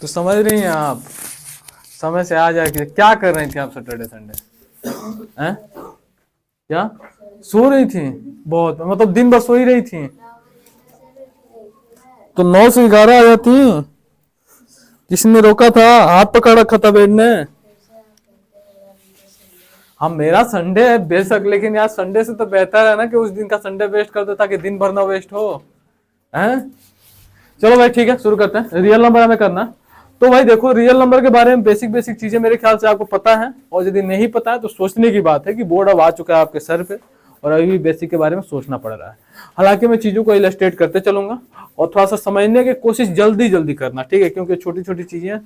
तो समझ रही हैं आप, समय से आ जाके क्या कर रही थी आप सैटरडे संडे? हैं? क्या सो रही थी? बहुत, मतलब दिन भर सो ही रही थी? तो 9 से 11 आ जाती। किसने रोका था? हाथ पकड़ रखा था बेड ने। हाँ मेरा संडे है बेशक, लेकिन यार संडे से तो बेहतर है ना कि उस दिन का संडे वेस्ट कर दो ताकि दिन भर ना वेस्ट हो। हैं? चलो भाई ठीक है, शुरू करते हैं। रियल नंबर हमें करना है। तो भाई देखो, रियल नंबर के बारे में बेसिक बेसिक चीजें मेरे ख्याल से आपको पता है, और यदि नहीं पता है तो सोचने की बात है कि बोर्ड अब आ चुका है आपके सर पे और अभी भी बेसिक के बारे में सोचना पड़ रहा है। हालांकि मैं चीजों को इलस्ट्रेट करते चलूंगा और थोड़ा सा समझने की कोशिश जल्दी जल्दी करना, ठीक है, क्योंकि छोटी छोटी चीजें हैं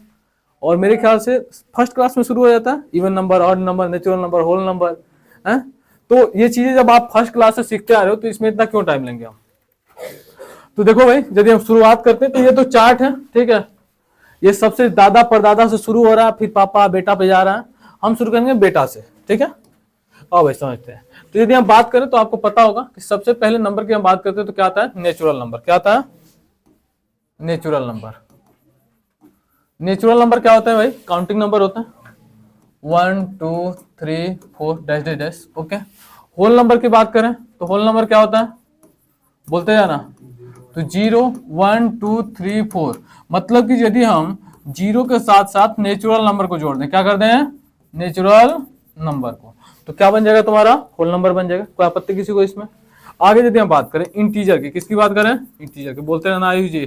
और मेरे ख्याल से फर्स्ट क्लास में शुरू हो जाता है even number, odd number, natural number, whole number है। तो ये चीजें जब आप फर्स्ट क्लास से सीखते आ रहे हो तो इसमें इतना क्यों टाइम लेंगे हम? तो देखो भाई, यदि हम शुरुआत करते हैं तो ये तो चार्ट है, ठीक है, ये सबसे दादा परदादा से शुरू हो रहा है, फिर पापा बेटा पे जा रहा है। हम शुरू करेंगे बेटा से, ठीक है। आओ भाई समझते हैं। तो यदि हम बात करें तो आपको पता होगा कि सबसे पहले नंबर की हम बात करते हैं तो क्या आता है? Natural number. क्या आता है? Natural number. नेचुरल नंबर क्या होता है भाई? काउंटिंग नंबर होता है, 1 2 3 4 dash dash dash, okay. Whole number की बात करें तो होल नंबर क्या होता है? बोलते जाना। तो 0 1 2 3 4, मतलब कि यदि हम 0 के साथ साथ नेचुरल नंबर को जोड़ दें, क्या कर दें? नेचुरल नंबर को, तो क्या बन जाएगा तुम्हारा? होल नंबर बन जाएगा। कोई आपत्ति किसी को इसमें? आगे यदि हम बात करें इंटीजर की, किसकी बात करें? इंटीजर की। बोलते रहना आयुष जी,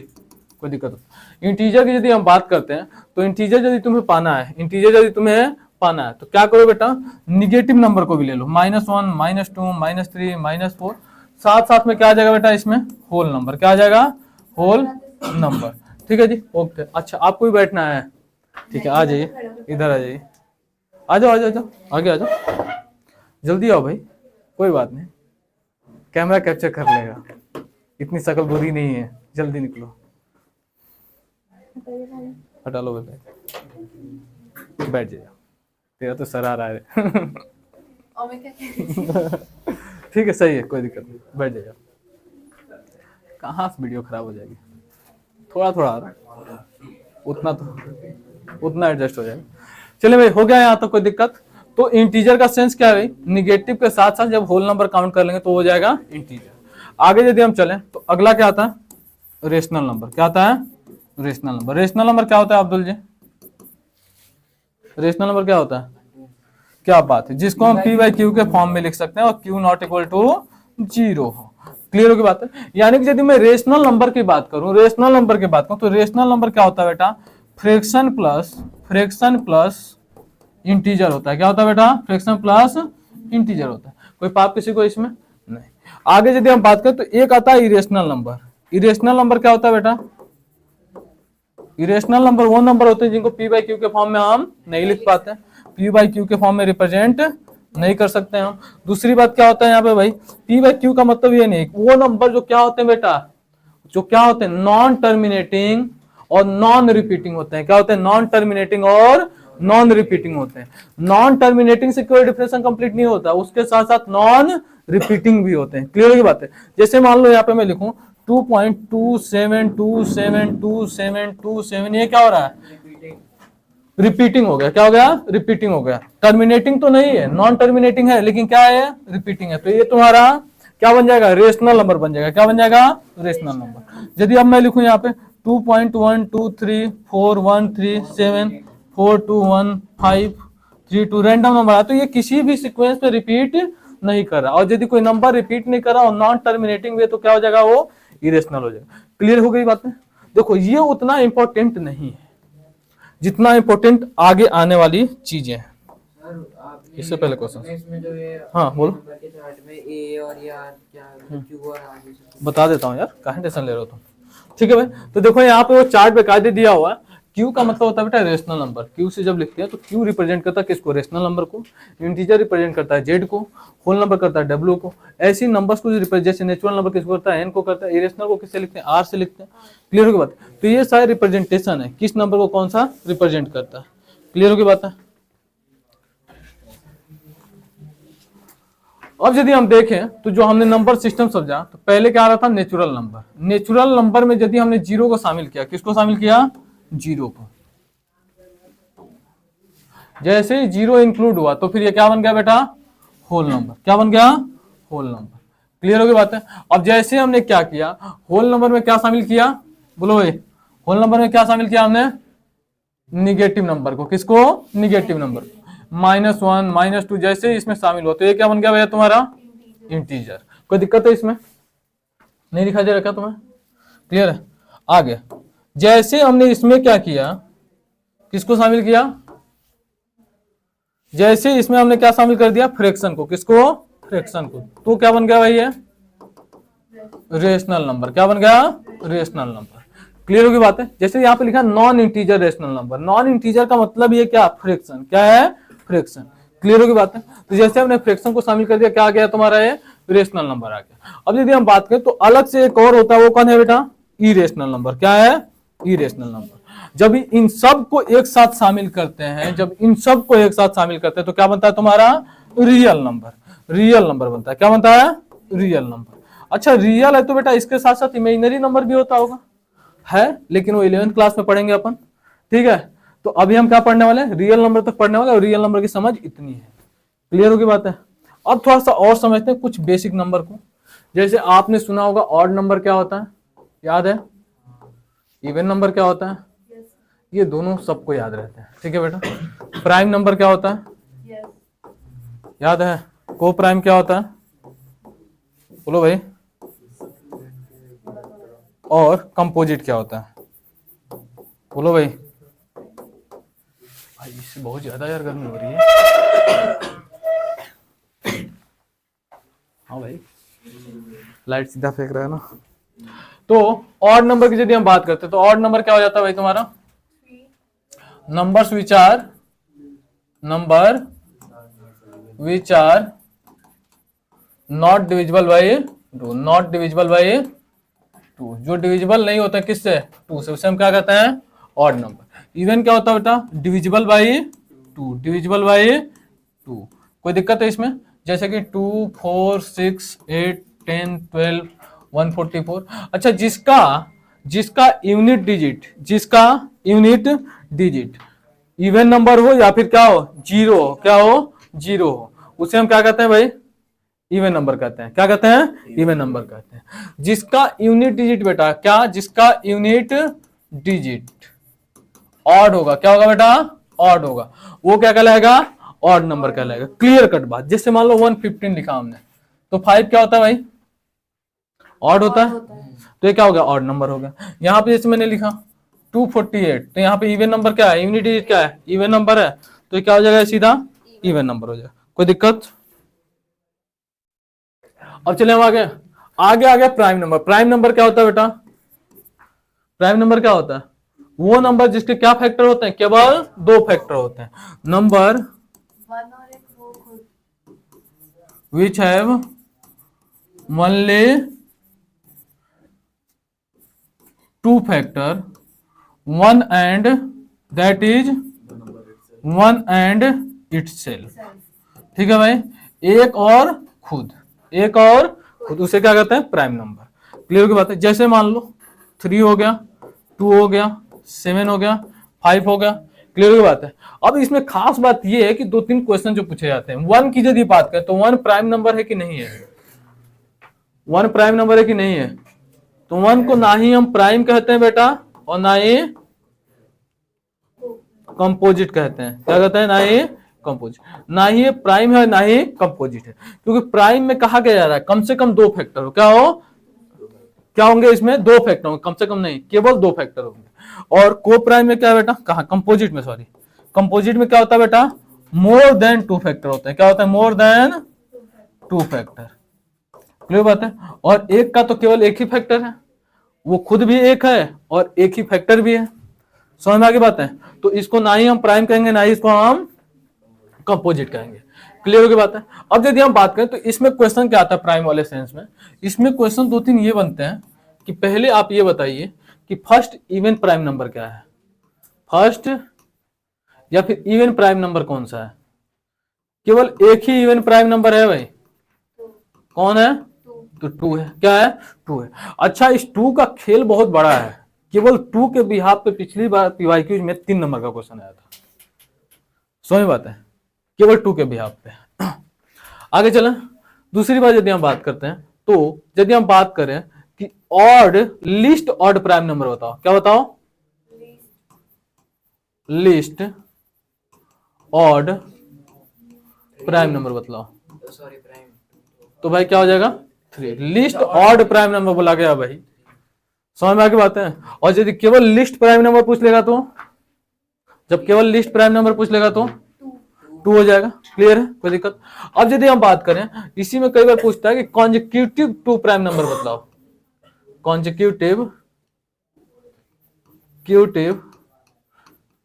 कोई दिक्कत हो। इंटीजर की यदि हम बात करते हैं तो इंटीजर यदि तुम्हें पाना है, इंटीजर यदि तुम्हें पाना है तो क्या करो बेटा? निगेटिव नंबर को भी ले लो, -1 -2 -3 -4, साथ साथ में क्या आ जाएगा बेटा इसमें? Whole number. क्या आ जाएगा? Whole number. ठीक है जी, ओके। अच्छा आपको भी बैठना है, ठीक है, आ जाइए, इधर आ जाइए, आ जाओ आ जाओ, आगे आ जाओ, जल्दी आओ भाई, कोई बात नहीं, कैमरा कैप्चर कर लेगा, इतनी शक्ल बुरी नहीं है, जल्दी निकलो, हटा लो भाई, बैठ जाइए, तेरा तो सर आ रहा है। ठीक है, सही है, कोई दिक्कत नहीं, बैठ जाइए। कहाँ से वीडियो खराब हो जाएगी? थोड़ा थोड़ा आ रहा है, उतना तो उतना एडजस्ट हो जाएगा। चलिए भाई, हो गया यहाँ तो कोई दिक्कत। तो इंटीजर का सेंस क्या है भाई? निगेटिव के साथ साथ जब होल नंबर काउंट कर लेंगे तो हो जाएगा इंटीजर। आगे यदि हम चलें तो अगला क्या आता है? Rational number. क्या आता है? Rational number. रेशनल नंबर क्या होता है अब्दुल जी? रेशनल नंबर क्या होता है? क्या बात है, जिसको हम पी बाई क्यू के फॉर्म में लिख सकते हैं और क्यू नॉट इक्वल टू 0 हो। क्लियर होगी बात है? यानी कि यदि मैं रेशनल नंबर की बात करूं, रेशनल नंबर की बात करूं तो रेशनल नंबर क्या होता है बेटा? फ्रैक्शन प्लस इंटीजर होता है। क्या होता है बेटा? फ्रैक्शन प्लस इंटीजर होता है। कोई पाप किसी को इसमें? नहीं। आगे यदि हम बात करें तो एक आता है इरेशनल नंबर। इरेशनल नंबर क्या होता है बेटा? इरेशनल नंबर वो नंबर होते हैं जिनको पी बाई क्यू के फॉर्म में हम नहीं लिख पाते हैं, पी बाई क्यू के फॉर्म में रिप्रेजेंट नहीं कर सकते हैं हम। दूसरी बात क्या होता है यहाँ पे भाई? पी बाई क्यू का मतलब ये नहीं, वो नंबर जो क्या होते हैं बेटा? जो क्या होते हैं? नॉन टर्मिनेटिंग और नॉन रिपीटिंग होते हैं। क्या होते हैं? नॉन टर्मिनेटिंग और नॉन रिपीटिंग होते हैं। नॉन टर्मिनेटिंग से कोई डिफरेंशन कंप्लीट नहीं होता, उसके साथ साथ नॉन रिपीटिंग भी होते हैं। क्लियर की बात है? जैसे मान लो यहाँ पे मैं लिखूं 2.272727, ये क्या हो रहा है? रिपीटिंग हो गया। क्या हो गया? रिपीटिंग हो गया। टर्मिनेटिंग तो नहीं है, नॉन टर्मिनेटिंग है, लेकिन क्या है? रिपीटिंग है। तो ये तुम्हारा क्या बन जाएगा? रेशनल नंबर बन जाएगा। क्या बन जाएगा? Rational number. यदि अब मैं लिखूं यहाँ पे 2.1234137421532 रैंडम नंबर है, तो ये किसी भी सीक्वेंस में रिपीट नहीं कर रहा, और यदि कोई नंबर रिपीट नहीं कर रहा और नॉन टर्मिनेटिंग वे तो क्या हो जाएगा? वो इरेशनल हो जाएगा। क्लियर हो गई बातें? देखो ये उतना इंपॉर्टेंट नहीं है जितना इंपॉर्टेंट आगे आने वाली चीजें हैं। इससे पहले क्वेश्चन, हाँ बोलो। में ए और आर क्या क्यू और आर बता देता हूँ यार, काहे टेंशन ले रहे हो तुम? ठीक है भाई, तो देखो यहाँ पे वो चार्ट बेकायदे दिया हुआ है। क्यू का मतलब होता है बेटा रेशनल नंबर। क्यू से जब लिखते हैं तो क्यू रिप्रेजेंट करता है किसको? रेशनल नंबर को। इंटीजर रिप्रेजेंट करता है जेड को, होल नंबर करता है डब्ल्यू को। ऐसी नंबर्स को रिप्रेजेंट, जैसे नेचुरल नंबर किसको करता है? एन को करता है। इरेशनल को किससे लिखते हैं? आर से लिखते हैं। क्लियर होगी बात? तो ये सारे रिप्रेजेंटेशन है, किस नंबर को कौन सा रिप्रेजेंट करता है। क्लियर होगी बात है? अब यदि हम देखें तो जो हमने नंबर सिस्टम समझा, तो पहले क्या आ रहा था? Natural number. नेचुरल नंबर में यदि हमने जीरो को शामिल किया, किसको शामिल किया? जीरो को। जैसे ही 0 इंक्लूड हुआ तो फिर ये क्या बन गया बेटा, होल नंबर। क्या बन गया, होल नंबर। क्लियर होगी बात है। अब जैसे हमने क्या किया, होल नंबर में क्या शामिल किया, बोलो भाई, होल नंबर में क्या शामिल किया हमने, निगेटिव नंबर को। किसको, निगेटिव नंबर, -1 -2 जैसे इसमें शामिल हो तो ये क्या बन गया भैया तुम्हारा, इंटीजर। कोई दिक्कत है इसमें, नहीं दिखाई दे रखा तुम्हें, क्लियर है। आगे जैसे हमने इसमें क्या किया, किसको शामिल किया, जैसे इसमें हमने क्या शामिल कर दिया, फ्रैक्शन को। किसको, फ्रैक्शन को। तो क्या बन गया भाई ये, रेशनल नंबर। क्या बन गया, रेशनल नंबर। क्लियर होगी बात है। जैसे यहाँ पे लिखा non integer rational number, non integer का मतलब ये क्या, फ्रैक्शन। क्या है, फ्रैक्शन। क्लियर होगी बात है। तो जैसे हमने फ्रैक्शन को शामिल कर दिया, क्या आ गया तुम्हारा ये, रेशनल नंबर आ गया। अब यदि हम बात करें तो अलग से एक और होता है, वो कौन है बेटा, इरेशनल नंबर। क्या है, इरेशनल नंबर। जब इन सब को एक साथ शामिल करते हैं, जब इन सब को एक साथ शामिल करते हैं तो क्या बनता है तुम्हारा, रियल नंबर। रियल नंबर बनता है। क्या बनता है, रियल नंबर। अच्छा रियल है तो बेटा इसके साथ साथ इमेजिनरी नंबर भी होता होगा, है, लेकिन वो 11th क्लास में पढ़ेंगे अपन, ठीक है। तो अभी हम क्या पढ़ने वाले हैं, रियल नंबर तक पढ़ने वाले, और रियल नंबर की समझ इतनी है। क्लियर होगी बात है। अब थोड़ा सा और समझते हैं कुछ बेसिक नंबर को। जैसे आपने सुना होगा ऑड नंबर क्या होता है, याद है, इवन नंबर क्या होता है, ये दोनों सबको याद रहते हैं, ठीक है बेटा। प्राइम नंबर क्या होता है, याद है। को प्राइम क्या होता है, बोलो भाई। और कंपोजिट क्या होता है, बोलो भाई। भाई इससे बहुत ज्यादा यार गर्मी हो रही है। हाँ भाई, लाइट सीधा फेंक रहा है ना। तो ऑड नंबर की यदि हम बात करते हैं तो ऑड नंबर क्या हो जाता है भाई तुम्हारा, numbers which are not divisible by 2, not divisible by 2, जो डिविजिबल नहीं होता किससे, 2 से, उसे हम क्या कहते हैं, ऑड नंबर। इवन क्या होता है बेटा, डिविजिबल बाई 2, डिविजिबल बाई 2। कोई दिक्कत है इसमें, जैसे कि 2, 4, 6, 8, 10, 12, 144। अच्छा जिसका यूनिट डिजिट इवन नंबर हो या फिर क्या हो, जीरो हो, उसे हम क्या कहते हैं भाई, इवन नंबर कहते हैं। क्या कहते हैं, इवन नंबर कहते हैं। जिसका यूनिट डिजिट बेटा क्या, जिसका यूनिट डिजिट ऑड होगा, क्या होगा बेटा, ऑड होगा, वो क्या कहलाएगा, ऑड नंबर कहलाएगा। क्लियर कट बात। जैसे मान लो 115 लिखा हमने, तो 5 क्या होता है भाई, ऑड होता है, तो ये क्या हो गया, ऑड नंबर हो गया। यहाँ पे जैसे मैंने लिखा 248, तो यहाँ पे इवन नंबर क्या है, यूनिट डिजिट क्या है, इवन नंबर है, तो ये क्या हो जाएगा, सीधा इवन नंबर हो जाएगा। कोई दिक्कत। अब चले हम आगे आ गया प्राइम नंबर। प्राइम नंबर क्या होता है बेटा, प्राइम नंबर क्या होता है, वो नंबर जिसके क्या फैक्टर होते हैं, केवल 2 फैक्टर होते हैं। Number which have only 2 factor, 1 and that is 1 and itself। ठीक है भाई, एक और खुद, उसे क्या कहते हैं, प्राइम नंबर। क्लियर की बात है। जैसे मान लो 3 हो गया, 2 हो गया, 7 हो गया, 5 हो गया। क्लियर की बात है। अब इसमें खास बात यह है कि 2-3 क्वेश्चन जो पूछे जाते हैं, 1 की यदि बात करें तो 1 प्राइम नंबर है कि नहीं है, 1 प्राइम नंबर है कि नहीं है, तो 1 को ना ही हम प्राइम कहते हैं बेटा, और ना ही कंपोजिट कहते हैं। क्या कहते हैं, ना ही कंपोजिट, ना ही प्राइम है ना ही कंपोजिट है। क्योंकि प्राइम में कहा गया जा रहा है कम से कम 2 फैक्टर हो, क्या होंगे इसमें, 2 फैक्टर होंगे, कम से कम नहीं, केवल 2 फैक्टर होंगे। और को प्राइम में क्या है बेटा, कहा कंपोजिट में, सॉरी कंपोजिट में क्या होता है बेटा, मोर देन 2 फैक्टर होते हैं। क्या होता है, मोर देन 2 फैक्टर। क्लियर बात है। और एक का तो केवल एक ही फैक्टर है, वो खुद भी एक है और एक ही फैक्टर भी है। समझ में आ गई बात है। तो इसको ना ही हम प्राइम कहेंगे ना ही इसको हम कंपोजिट कहेंगे। क्लियर हो गई बात है। अब यदि हम बात करें तो इसमें क्वेश्चन क्या आता है प्राइम वाले सेंस में, इसमें क्वेश्चन 2-3 ये बनते हैं कि पहले आप ये बताइए कि फर्स्ट इवन प्राइम नंबर क्या है, फर्स्ट या फिर इवन प्राइम नंबर कौन सा है। केवल एक ही इवन प्राइम नंबर है भाई, कौन है, तो 2 है। क्या है, 2 है। अच्छा इस 2 का खेल बहुत बड़ा है, केवल 2 के बिहाफ पे पिछली बार पीवाईक्यू में 3 नंबर का क्वेश्चन आया था। समझ बात है, केवल 2 के बिहाफ पे। आगे चलें, दूसरी बात यदि हम बात करते हैं तो यदि हम बात करें कि odd, list odd prime number बताओ, क्या बताओ, लिस्ट ऑड प्राइम नंबर बतलाओ। Sorry prime. तो भाई क्या हो जाएगा 3। लिस्ट ऑड प्राइम नंबर बोला गया भाई, समझ में आगे बात है। और यदि केवल लिस्ट प्राइम नंबर पूछ लेगा तो, जब केवल लिस्ट प्राइम नंबर पूछ लेगा तो 2 हो जाएगा। क्लियर है, कोई दिक्कत। अब यदि हम बात करें, इसी में कई बार पूछता है कि कॉन्जिक्यूटिव 2 प्राइम नंबर बतलाओ, कॉन्जिक्यूटिव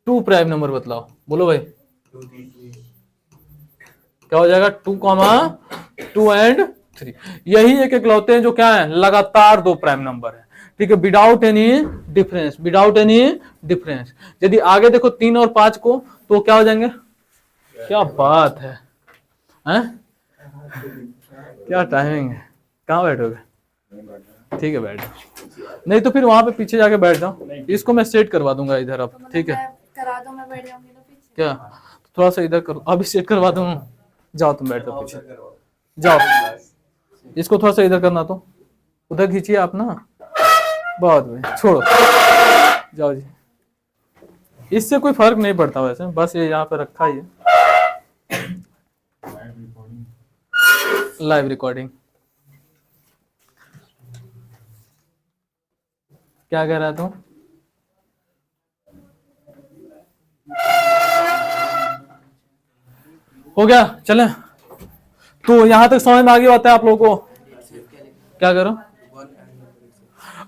2 प्राइम नंबर बतलाओ। बोलो भाई क्या हो जाएगा, 2 एंड 3। यही एक इकलौते हैं जो क्या है, लगातार 2 प्राइम नंबर है, ठीक है, without any difference, without any difference. यदि आगे देखो 3 और 5 को तो क्या हो जाएंगे, क्या बात है, हैं? क्या टाइमिंग है, कहाँ बैठोगे, ठीक है बैठ जाओ, नहीं तो फिर वहां पे पीछे जाके बैठ जाओ, इसको मैं सेट करवा दूंगा इधर अब, ठीक है, करा दो, मैं बैठ जाऊंगी ना पीछे। क्या थोड़ा सा इधर करो, अभी सेट करवा दूं, जाओ तुम बैठ जाओ पीछे, जाओ इसको थोड़ा सा इधर करना, तो उधर खींचिए आप ना, बहुत बढ़िया, छोड़ो, जाओ जी। इससे कोई फर्क नहीं पड़ता वैसे, बस ये यहाँ पे रखा ही है, लाइव रिकॉर्डिंग। क्या कह रहा तू, हो गया, चले। तो यहां तक समझ में आगे आता है आप लोगों को, क्या करो।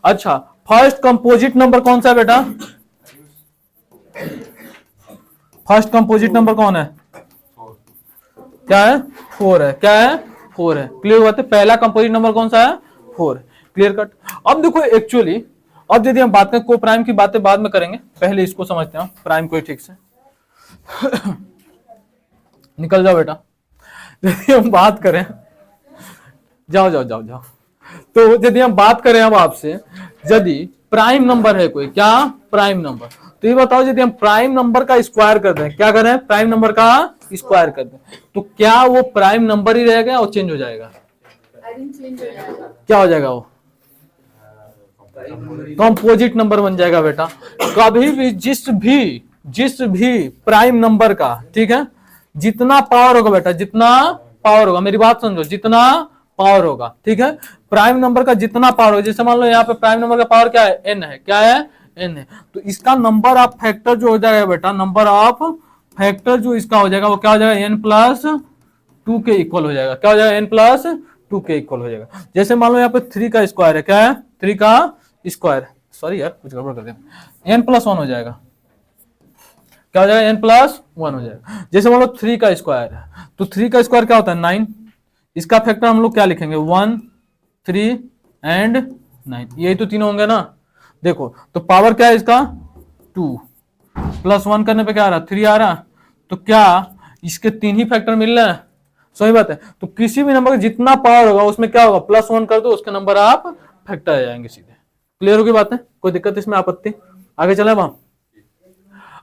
अच्छा, फर्स्ट कंपोजिट नंबर कौन सा है बेटा, फर्स्ट कंपोजिट नंबर कौन है, क्या है, 4 है, क्या है, 4 है। क्लियर बात है, पहला कंपोजिट नंबर कौन सा है, 4 है। Clear cut. अब देखो एक्चुअली, अब यदि हम बात करें, को प्राइम की बातें बाद में करेंगे, पहले इसको समझते हैं प्राइम को ठीक से। निकल जाओ बेटा। यदि हम बात करें, जाओ जाओ जाओ जाओ, तो यदि हम बात करें अब आपसे, यदि प्राइम नंबर है कोई, क्या प्राइम नंबर, तो ये बताओ यदि हम प्राइम नंबर का स्क्वायर कर दें, क्या करें, प्राइम नंबर का स्क्वायर कर दें, तो क्या वो प्राइम नंबर ही रहेगा और चेंज हो जाएगा, क्या हो जाएगा, वो कंपोजिट नंबर बन जाएगा बेटा। कभी भी जिस भी प्राइम नंबर का, ठीक है, जितना पावर होगा बेटा, जितना पावर होगा, मेरी बात समझो, जितना पावर होगा, ठीक है, प्राइम नंबर का जितना पावर होगा, जैसे मान लो यहाँ पे प्राइम नंबर का पावर क्या है, n है, क्या है, n है, तो इसका नंबर ऑफ फैक्टर जो हो जाएगा बेटा, नंबर ऑफ फैक्टर जो इसका हो जाएगा वो क्या हो जाएगा, n+2 के इक्वल हो जाएगा, क्या हो जाएगा, n+2 के इक्वल हो जाएगा। जैसे मान लो यहाँ पे 3 का स्क्वायर है, क्या है, 3 का स्क्वायर, सॉरी यार कुछ गड़बड़ कर दिया, n+1 हो जाएगा, क्या हो जाएगा, n+1 हो जाएगा। जैसे मान लो 3 का स्क्वायर है, तो 3 का स्क्वायर क्या होता है, 9, इसका फैक्टर हम लोग क्या लिखेंगे, 1, 3 एंड 9, यही तो तीनों होंगे ना। देखो तो पावर क्या है इसका, 2 +1 करने पे क्या आ रहा, 3 आ रहा, तो क्या इसके 3 ही फैक्टर मिल रहे हैं, सही बात है। तो किसी भी नंबर का जितना पावर होगा उसमें क्या होगा, +1 कर दो, उसके नंबर आप फैक्टर आ जाएंगे सीधे। क्लियर होगी बात है, कोई दिक्कत इसमें, आपत्ति, आगे चले वहां।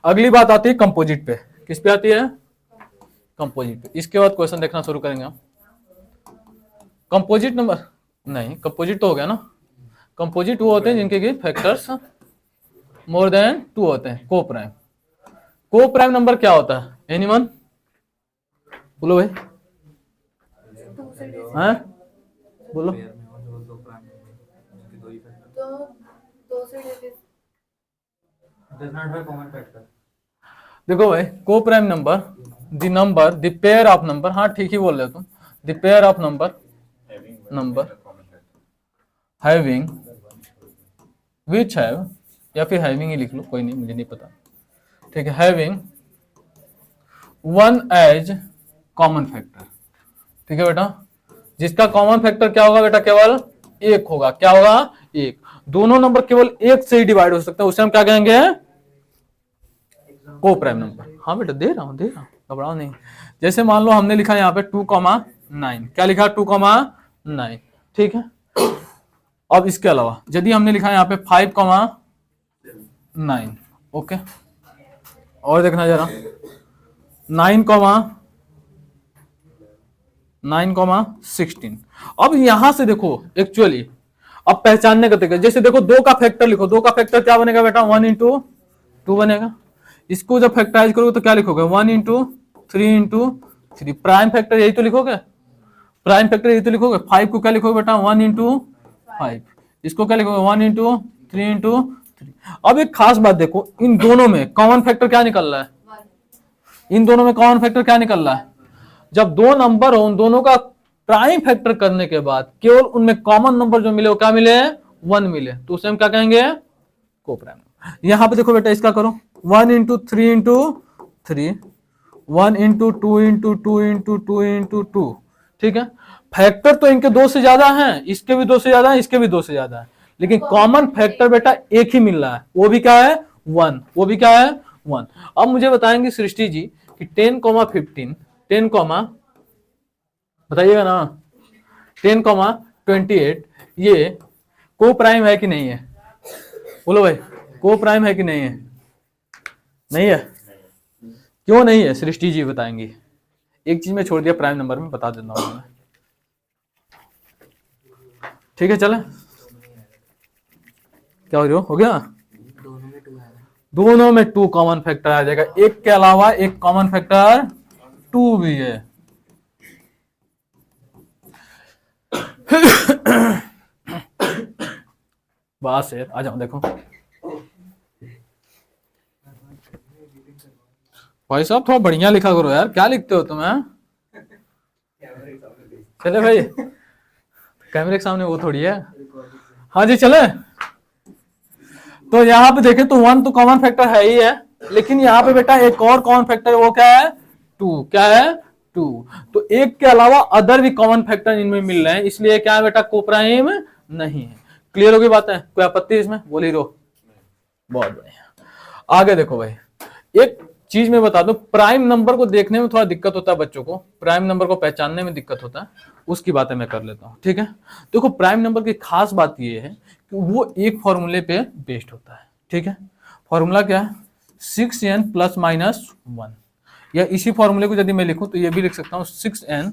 अगली बात आती है कंपोजिट पे, किस पे आती है, कंपोजिट पे। इसके बाद क्वेश्चन देखना शुरू करेंगे हम। कंपोजिट नंबर नहीं, कंपोजिट तो हो गया ना, कंपोजिट वो होते हैं जिनके की फैक्टर्स मोर देन 2 होते हैं। को प्राइम नंबर क्या होता है, एनीवन, बोलो भाई, हैं, बोलो, देखो भाई, को prime number, the pair of number, हाँ ठीक ही बोल रहे हो तुम, the pair of number having which have, या फिर हैविंग ही लिख लो, कोई नहीं, मुझे नहीं पता, ठीक है, हैविंग 1 एज कॉमन फैक्टर, ठीक है बेटा, जिसका कॉमन फैक्टर क्या होगा बेटा, केवल 1 होगा, क्या होगा, 1। दोनों नंबर केवल 1 से ही डिवाइड हो सकते हैं, उसे हम क्या कहेंगे, को प्राइम नंबर। हाँ बेटा दे रहा हूं, घबराओ नहीं। जैसे मान लो हमने लिखा यहाँ पे 2,9, क्या लिखा, 2,9, ठीक है। अब इसके अलावा यदि हमने लिखा यहाँ पे 5,9, ओके, और देखना जरा 9,16। अब यहां से देखो एक्चुअली अब पहचानने का तरीका, जैसे देखो 2 का फैक्टर लिखो, 2 का फैक्टर क्या बनेगा बेटा, 1 इंटू 2 बनेगा। इसको जब फैक्टराइज करोगे तो क्या लिखोगे, 1 इंटू 3 इंटू 3। प्राइम फैक्टर यही तो लिखोगे, प्राइम फैक्टर यही तो लिखोगे। 5 को क्या लिखोगे बेटा, 1 इंटू 5। इसको क्या लिखोगे, 1 इंटू 3 इंटू 3। अब एक खास बात देखो, इन दोनों में कॉमन फैक्टर क्या निकल रहा है, इन दोनों में कॉमन फैक्टर क्या निकल रहा है। जब 2 नंबर हो, उन दोनों का प्राइम फैक्टर करने के बाद केवल उनमें कॉमन नंबर जो मिले वो क्या मिले, 1 मिले, तो उसे हम क्या कहेंगे, को प्राइम। यहां पे देखो बेटा इसका करो, 1 into 3 into 3, 1 into 2 into 2 into 2 into 2। ठीक है, फैक्टर तो इनके 2 से ज्यादा हैं, इसके भी 2 से ज्यादा है, इसके भी 2 से ज्यादा है, लेकिन कॉमन फैक्टर बेटा एक ही मिल रहा है, वो भी क्या है, 1। वो भी क्या है, 1। अब मुझे बताएंगे सृष्टि जी कि 10,15, 10, बताइएगा ना, 10,28 ये को प्राइम है कि नहीं है, बोलो भाई, को प्राइम है कि नहीं है, नहीं है, क्यों नहीं है, सृष्टि जी बताएंगी। एक चीज में छोड़ दिया प्राइम नंबर में, बता देता हूं मैं, ठीक है। चले, क्या हो गया, दोनों में 2 कॉमन फैक्टर आ जाएगा, एक के अलावा एक कॉमन फैक्टर 2 भी है। बस यार, आ जाओ देखो भाई साहब, थोड़ा बढ़िया लिखा करो यार, क्या लिखते हो तुम, हैं? चले भाई, कैमरे के सामने वो थोड़ी है। हाँ जी चले, तो यहाँ पे देखें तो 1 तो कॉमन फैक्टर है ही है, लेकिन यहाँ पे बेटा एक और कॉमन फैक्टर, वो क्या है, 2। क्या है, 2। तो एक के अलावा अदर भी कॉमन फैक्टर इनमें मिल रहे हैं, इसलिए क्या है बेटा, को प्राइम नहीं है। क्लियर होगी बात है, कोई आपत्ति इसमें, बोल ही रहो, बहुत बढ़िया। आगे देखो भाई, एक चीज मैं बता दूं, प्राइम नंबर को देखने में थोड़ा दिक्कत होता है बच्चों को, प्राइम नंबर को पहचानने में दिक्कत होता है, उसकी बातें मैं कर लेता हूं, ठीक है। देखो प्राइम नंबर की खास बात ये है कि वो एक फॉर्मूले पे बेस्ड होता है, ठीक है। फॉर्मूला क्या है, 6n प्लस माइनस 1, या इसी फॉर्मूले को यदि मैं लिखूं तो ये भी लिख सकता हूं 6n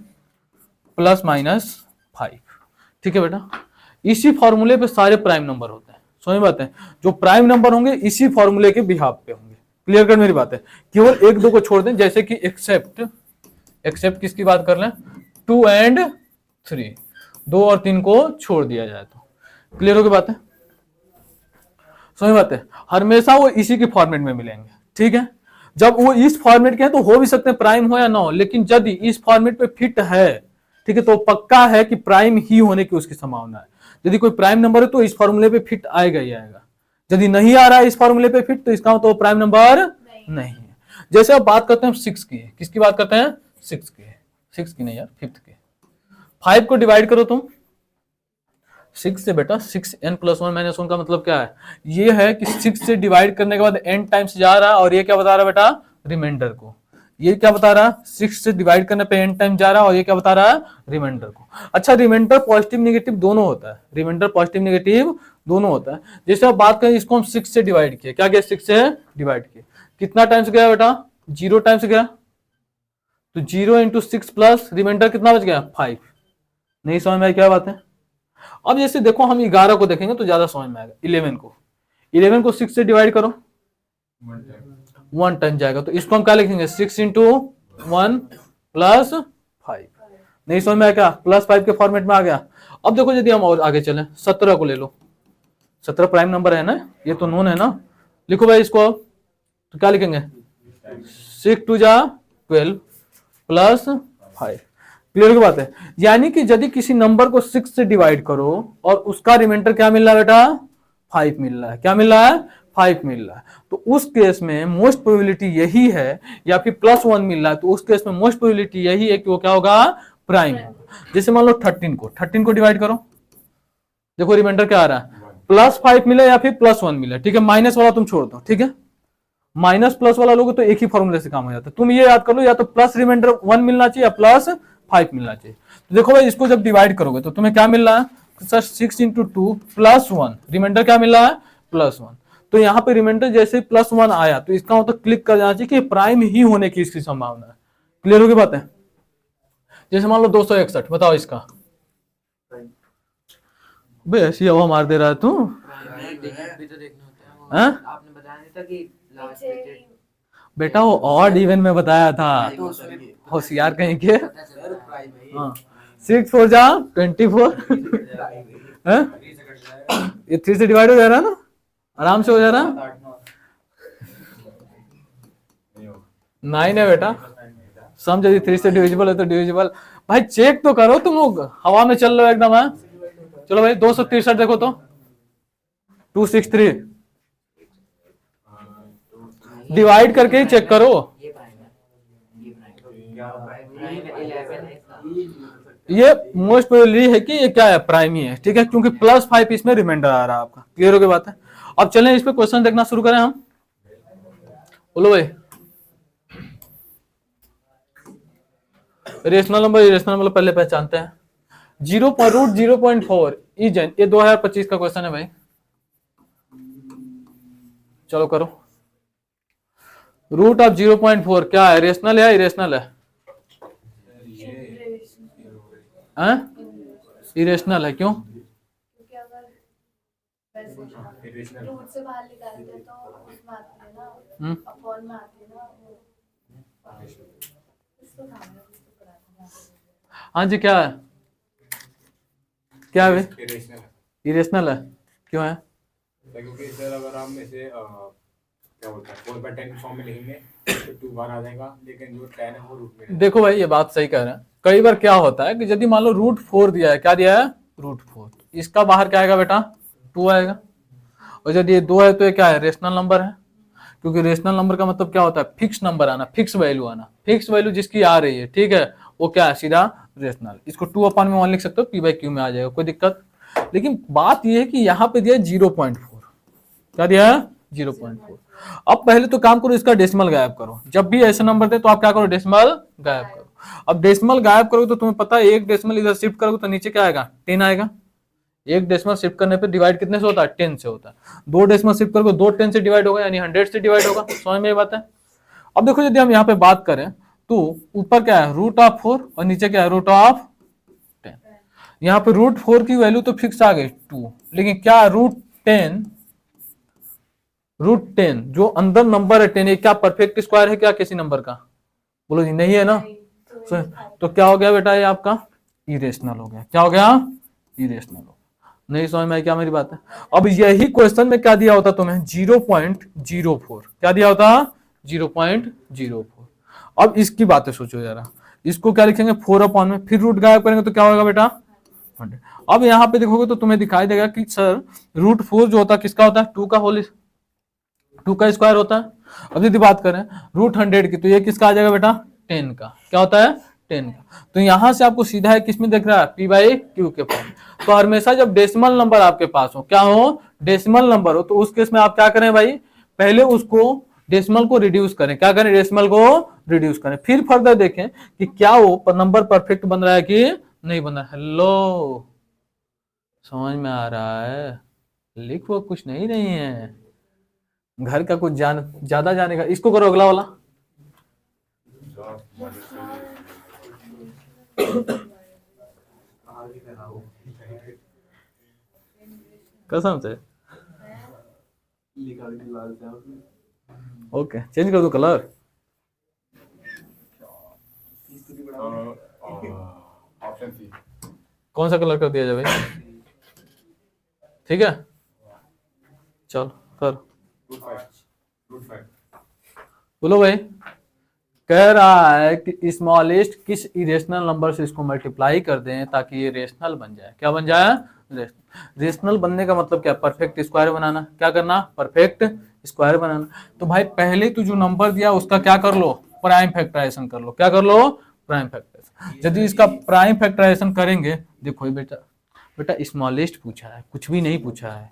प्लस माइनस 5, ठीक है बेटा। इसी फॉर्मूले पे सारे प्राइम नंबर होते हैं, समझ बात है, जो प्राइम नंबर होंगे इसी फॉर्मूले के बिहाफ पे होंगे। क्लियर कर मेरी बात है, केवल 1 2 को छोड़ दें, जैसे कि एक्सेप्ट किसकी बात कर लें, 2 और 3, 2 और 3 को छोड़ दिया जाए तो। क्लियर होगी बात है, समझ बात है, हमेशा वो इसी के फॉर्मेट में मिलेंगे, ठीक है। जब वो इस फॉर्मेट के हैं तो हो भी सकते हैं प्राइम हो या ना हो, लेकिन यदि इस फॉर्मेट पे फिट है, ठीक है, तो पक्का है कि प्राइम ही होने की उसकी संभावना है। यदि कोई प्राइम नंबर है तो इस फॉर्मूले पे फिट आएगा ही आएगा, यदि नहीं आ रहा है इस फॉर्मूले पे फिट तो इसका तो प्राइम नंबर नहीं है। जैसे अब बात करते हैं 6 की, किसकी बात करते हैं, 6 की नहीं यार, 5th की। 5 को डिवाइड करो तुम 6 से बेटा, 6n प्लस 1 माइनस 1 का मतलब क्या है, ये है कि 6 से डिवाइड करने के बाद n टाइम्स जा रहा है, और ये क्या बता रहा है बेटा, रिमाइंडर को। ये क्या बता रहा है, 6 से डिवाइड करने पे n टाइम जा रहा है, और ये क्या बता रहा है, रिमाइंडर को। अच्छा, रिमाइंडर पॉजिटिव नेगेटिव दोनों होता है, रिमाइंडर पॉजिटिव नेगेटिव दोनों होता है। जैसे अब बात करें, इसको हम 6 से डिवाइड किया, क्या गया, 6 से डिवाइड किया, कितना टाइम्स गया बेटा, 0 टाइम्स गया, तो 0 इंटू 6 प्लस रिमाइंडर कितना बच गया, 5। नहीं समझ में आई क्या बात है। अब जैसे देखो हम 11 को देखेंगे तो ज्यादा समझ में आएगा। 11 को 6 से डिवाइड करो, 1 टाइम जाएगा, तो इसको हम क्या लिखेंगे, 6 इंटू 1 प्लस 5। नहीं समझ में आया क्या, प्लस 5 के फॉर्मेट में आ गया। अब देखो यदि हम और आगे चलें, 17 को ले लो, 17 प्राइम नंबर है ना, ये तो नोन है ना, लिखो भाई इसको, तो क्या लिखेंगे, 6 2 जा 12 प्लस 5। क्लियर की बात है, यानी कि यदि किसी नंबर को 6 से डिवाइड करो और उसका रिमाइंडर क्या मिल रहा है बेटा, 5 मिल रहा है, क्या मिल रहा है, 5 मिल रहा है, तो उस केस में मोस्ट प्रोबेबिलिटी यही है, या फिर +1 मिल रहा है, तो उस केस में मोस्ट प्रोबेबिलिटी यही है कि वो क्या होगा, प्राइम होगा। जैसे मान लो 13 को डिवाइड करो, देखो रिमाइंडर क्या आ रहा है, +5 मिले या फिर +1 मिले, ठीक है। माइनस वाला तुम छोड़ दो, ठीक है, माइनस प्लस वाला लोगे तो एक ही फॉर्मूले से काम हो जाता है। तुम ये याद कर लो, या तो प्लस रिमाइंडर 1 मिलना चाहिए या +5 मिलना चाहिए। तो देखो भाई, इसको जब डिवाइड करोगे तो तुम्हें क्या मिल रहा है, सर 6 इंटू 2 +1, रिमाइंडर क्या मिल रहा है, +1। तो यहाँ पे रिमाइंडर जैसे +1 आया तो इसका मतलब क्लिक कर जाना चाहिए कि प्राइम ही होने की इसकी संभावना है। क्लियर होगी बात है? जैसे मान लो 261, बताओ इसका। बे ऐसी हवा मार दे रहा है तू। डिजिट भी तो देखना होता है हाँ? आपने बताया नहीं था कि लास्ट डिजिट बेटा वो ऑड इवन में बताया था, होशियार कहीं के। हाँ 6 4 जा 24 हैं? ये 3 से डिवाइड हो जा रहा है ना, आराम से हो जा रहा है। 9 है बेटा, सम यदि 3 से डिविजिबल है तो डिविजिबल। भाई चेक तो करो, तुम लोग हवा में चल रहे हो एकदम। है चलो भाई 263 देखो तो 263 डिवाइड करके ही चेक करो। ये प्राइम है, ये प्राइम 11 है। ये मोस्ट प्रोबेबली है कि ये क्या है, प्राइम ही है, ठीक है, क्योंकि +5 इसमें रिमाइंडर आ रहा है आपका। क्लियर हो गई बात है? अब चलें इस पे क्वेश्चन देखना शुरू करें हम। बोलो भाई, रेशनल नंबर इरेशनल नंबर पहले पहचानते हैं। 0.4 इजन, ये 2025 का क्वेश्चन है भाई। चलो करो। रूट ऑफ 0.4 क्या है, रेशनल है इरेशनल है? इरेशनल है, क्यों? क्योंकि अगर वैसे रूट से बाहर निकालते हैं तो उसमें आती है ना, अपॉन में आती है ना वो। इसको खाना है, इसको कराना है। हाँ जी, क्या है, क्या है? इरेशनल है, क्यों है? क्योंकि सर अगर हम इसे क्या बोलते हैं 4/10 फॉर्म में लिखेंगे तो 2 बार आ जाएगा, लेकिन जो 10 है वो रूट में। देखो भाई ये बात सही कह रहे हैं। कई बार क्या होता है कि यदि मान लो √4 दिया है, क्या दिया है, √4, इसका बाहर क्या आएगा बेटा, 2 आएगा। और यदि ये 2 है तो ये क्या है, रेशनल नंबर है। क्योंकि रेशनल नंबर का मतलब क्या होता है, फिक्स नंबर आना, फिक्स वैल्यू आना। फिक्स वैल्यू जिसकी आ रही है, ठीक है, वो क्या है, सीधा रेशनल। इसको 2/1 लिख सकते हो, P/Q में आ जाएगा, कोई दिक्कत। लेकिन बात यह है कि यहाँ पे दिया 0.4, क्या दिया है, 0.4। अब पहले तो काम करो, इसका डेसिमल गायब करो। जब भी ऐसे नंबर दे तो आप क्या करो, डेसिमल गायब करो। अब डेसिमल गायब करोगे तो तुम्हें पता है, एक डेसिमल इधर शिफ्ट करोगे तो नीचे क्या आएगा, 10 आएगा। एक डेसिमल शिफ्ट करने पे डिवाइड कितने से होता है, 10 से होता है। 2 डेसिमल शिफ्ट करोगे 2 10 से डिवाइड होगा, यानी 100 से डिवाइड होगा। समझ में ये बात है? अब देखो यदि हम यहाँ पे बात करें तो ऊपर क्या है, √4 और नीचे क्या है, √10। यहाँ पे √4 की वैल्यू तो फिक्स आ गई 2, लेकिन क्या √10 जो अंदर नंबर है 10, क्या परफेक्ट स्क्वायर है क्या किसी नंबर का? बोलो जी, नहीं है ना। तो क्या हो गया बेटा, ये आपका इरेशनल हो गया। क्या हो गया, इरेशनल हो गया। नहीं समझ में आई क्या मेरी बात है? अब यही क्वेश्चन में क्या दिया होता तुम्हें, 0.04, क्या दिया होता, 0.04। अब इसकी बातें सोचो जरा, इसको क्या लिखेंगे, 4/, में फिर रूट गायब करेंगे तो क्या होगा बेटा, 100। अब यहाँ पे देखोगे तो तुम्हें दिखाई देगा कि सर √4 जो होता है किसका होता है, 2 का स्क्वायर होता है। अब यदि बात करें √100 की तो ये किसका आ जाएगा बेटा, 10 का। क्या होता है, 10 का। तो यहां से आपको सीधा है किसमें देख रहा है, P/Q के फॉर्म। तो हमेशा जब डेसिमल नंबर आपके पास हो, क्या हो, डेसिमल नंबर हो, तो उस केस में आप क्या करें भाई, पहले उसको डेसिमल को रिड्यूस करें। क्या करें, डेसिमल को रिड्यूस करें, फिर फर्दर देखें कि क्या वो नंबर परफेक्ट बन रहा है कि नहीं बन रहा है। हेलो, समझ में आ रहा है? लिख वो कुछ नहीं है, घर का कुछ ज्यादा जाने का। इसको करो अगला वाला। कसम से ओके, चेंज कर दो कलर। Option C. कौन सा कलर कर दिया जाए भाई? ठीक है, चल कर। √5 बोलो भाई, कह रहा है कि स्मॉलेस्ट किस इरेशनल नंबर से इसको मल्टीप्लाई कर दें ताकि ये रेशनल बन जाए। क्या बन जाए, रेशनल बनने का मतलब क्या, परफेक्ट स्क्वायर बनाना। क्या करना, परफेक्ट स्क्वायर बनाना। तो भाई पहले तो जो नंबर दिया उसका क्या कर लो, प्राइम फैक्टराइजेशन कर लो। क्या कर लो, प्राइम फैक्टराइजेशन। यदि इसका प्राइम फैक्टराइजेशन करेंगे, देखो बेटा स्मॉलेस्ट पूछा है, कुछ भी नहीं पूछा है।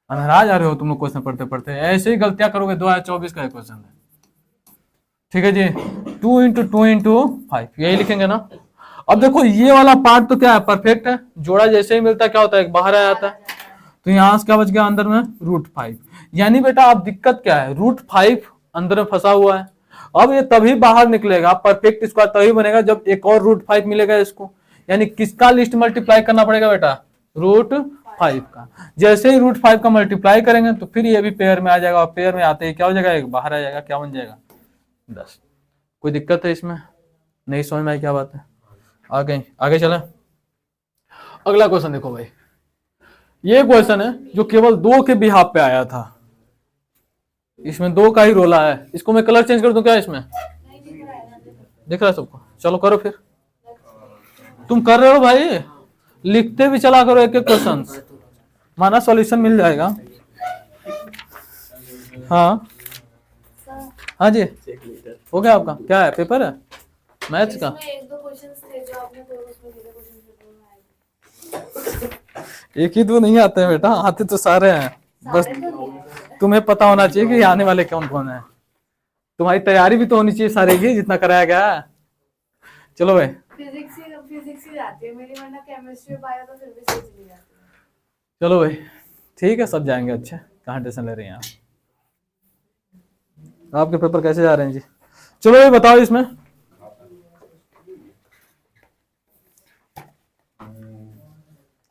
नाराज आ रहे हो तुम लोग क्वेश्चन पढ़ते पढ़ते, ऐसे ही गलतियां करोगे। 2024 का क्वेश्चन है, ठीक है जी। 2 × 2 × 5 यही लिखेंगे ना। अब देखो ये वाला पार्ट तो क्या है, परफेक्ट है। जोड़ा जैसे ही मिलता है क्या होता है, एक बाहर आ जाता है। तो यहाँ से क्या बच गया अंदर में √5। यानी बेटा अब दिक्कत क्या है, √5 अंदर में फंसा हुआ है। अब ये तभी बाहर निकलेगा, परफेक्ट स्क्वायर तभी बनेगा जब एक और √5 मिलेगा इसको। यानी किसका लिस्ट मल्टीप्लाई करना पड़ेगा बेटा, √5 का। जैसे ही √5 का मल्टीप्लाई करेंगे तो फिर ये भी पेयर में आ जाएगा, और पेयर में आते ही क्या हो जाएगा, एक बाहर आ जाएगा, क्या बन जाएगा 10। कोई दिक्कत है इसमें, नहीं समझ में आई क्या बात है? आगे चले। अगला क्वेश्चन देखो भाई, ये क्वेश्चन है जो केवल 2 के बिहाफ पे आया था। इसमें 2 का ही रोला है। इसको मैं कलर चेंज कर दूं क्या इसमें? दिख रहा है सबको? चलो करो फिर। तुम कर रहे हो भाई, लिखते भी चला करो एक एक क्वेश्चन, माना सॉल्यूशन मिल जाएगा। हाँ हाँ जी, हो गया आपका? क्या है, पेपर है मैथ्स का? इसमें 1-2 क्वेश्चंस थे जो आपने तो उसमें सीधे क्वेश्चन आए। एक ही 2 नहीं आते हैं बेटा, आते तो सारे हैं। बस सारे तो नहीं आए। तुम्हें पता होना चाहिए कि आने वाले कौन कौन है। तुम्हारी तैयारी भी तो होनी चाहिए सारे की, जितना कराया गया है। चलो भाई, फिजिक्स ही जाती है मेरी, वरना केमिस्ट्री में पाया तो फिर भी सही चली जाती है। चलो भाई ठीक है, सब जाएंगे अच्छे, कहाँ टेंशन ले रही हैं आप? आपके पेपर कैसे जा रहे हैं जी? चलो भाई बताओ इसमें।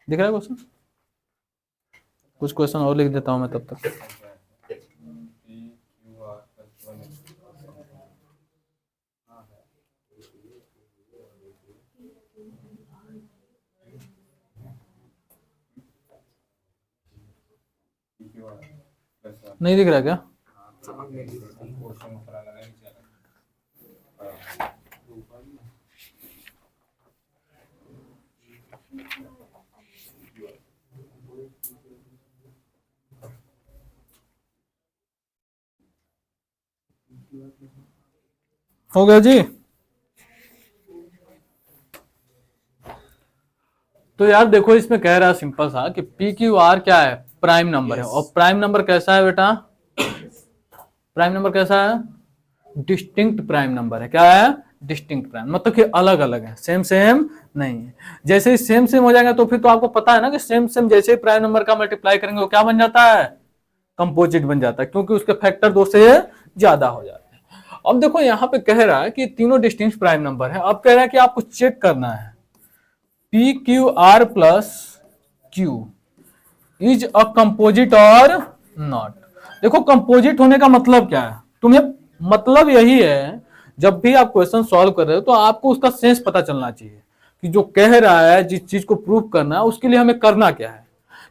दिख रहा है क्वेश्चन? कुछ क्वेश्चन और लिख देता हूं मैं तब तक। नहीं दिख रहा क्या? हो गया जी? तो यार देखो, इसमें कह रहा है सिंपल सा कि PQR क्या है, प्राइम नंबर है। और प्राइम नंबर कैसा है बेटा? प्राइम नंबर कैसा है? डिस्टिंक्ट प्राइम नंबर है। क्या है? डिस्टिंक्ट प्राइम, मतलब कि अलग अलग है, सेम सेम नहीं है। जैसे ही सेम सेम हो जाएगा तो फिर तो आपको पता है ना कि सेम सेम जैसे ही प्राइम नंबर का मल्टीप्लाई करेंगे वो क्या बन जाता है, कंपोजिट बन जाता है, क्योंकि उसके फैक्टर 2 से ज्यादा हो जाते हैं। अब देखो यहाँ पे कह रहा है कि तीनों डिस्टिंक्ट प्राइम नंबर है। अब कह रहा है कि आपको चेक करना है PQR plus Q is a composite और नॉट। देखो कंपोजिट होने का मतलब क्या है, तुम्हें मतलब यही है, जब भी आप क्वेश्चन सॉल्व कर रहे हो तो आपको उसका सेंस पता चलना चाहिए कि जो कह रहा है, जिस चीज को प्रूव करना है उसके लिए हमें करना क्या है।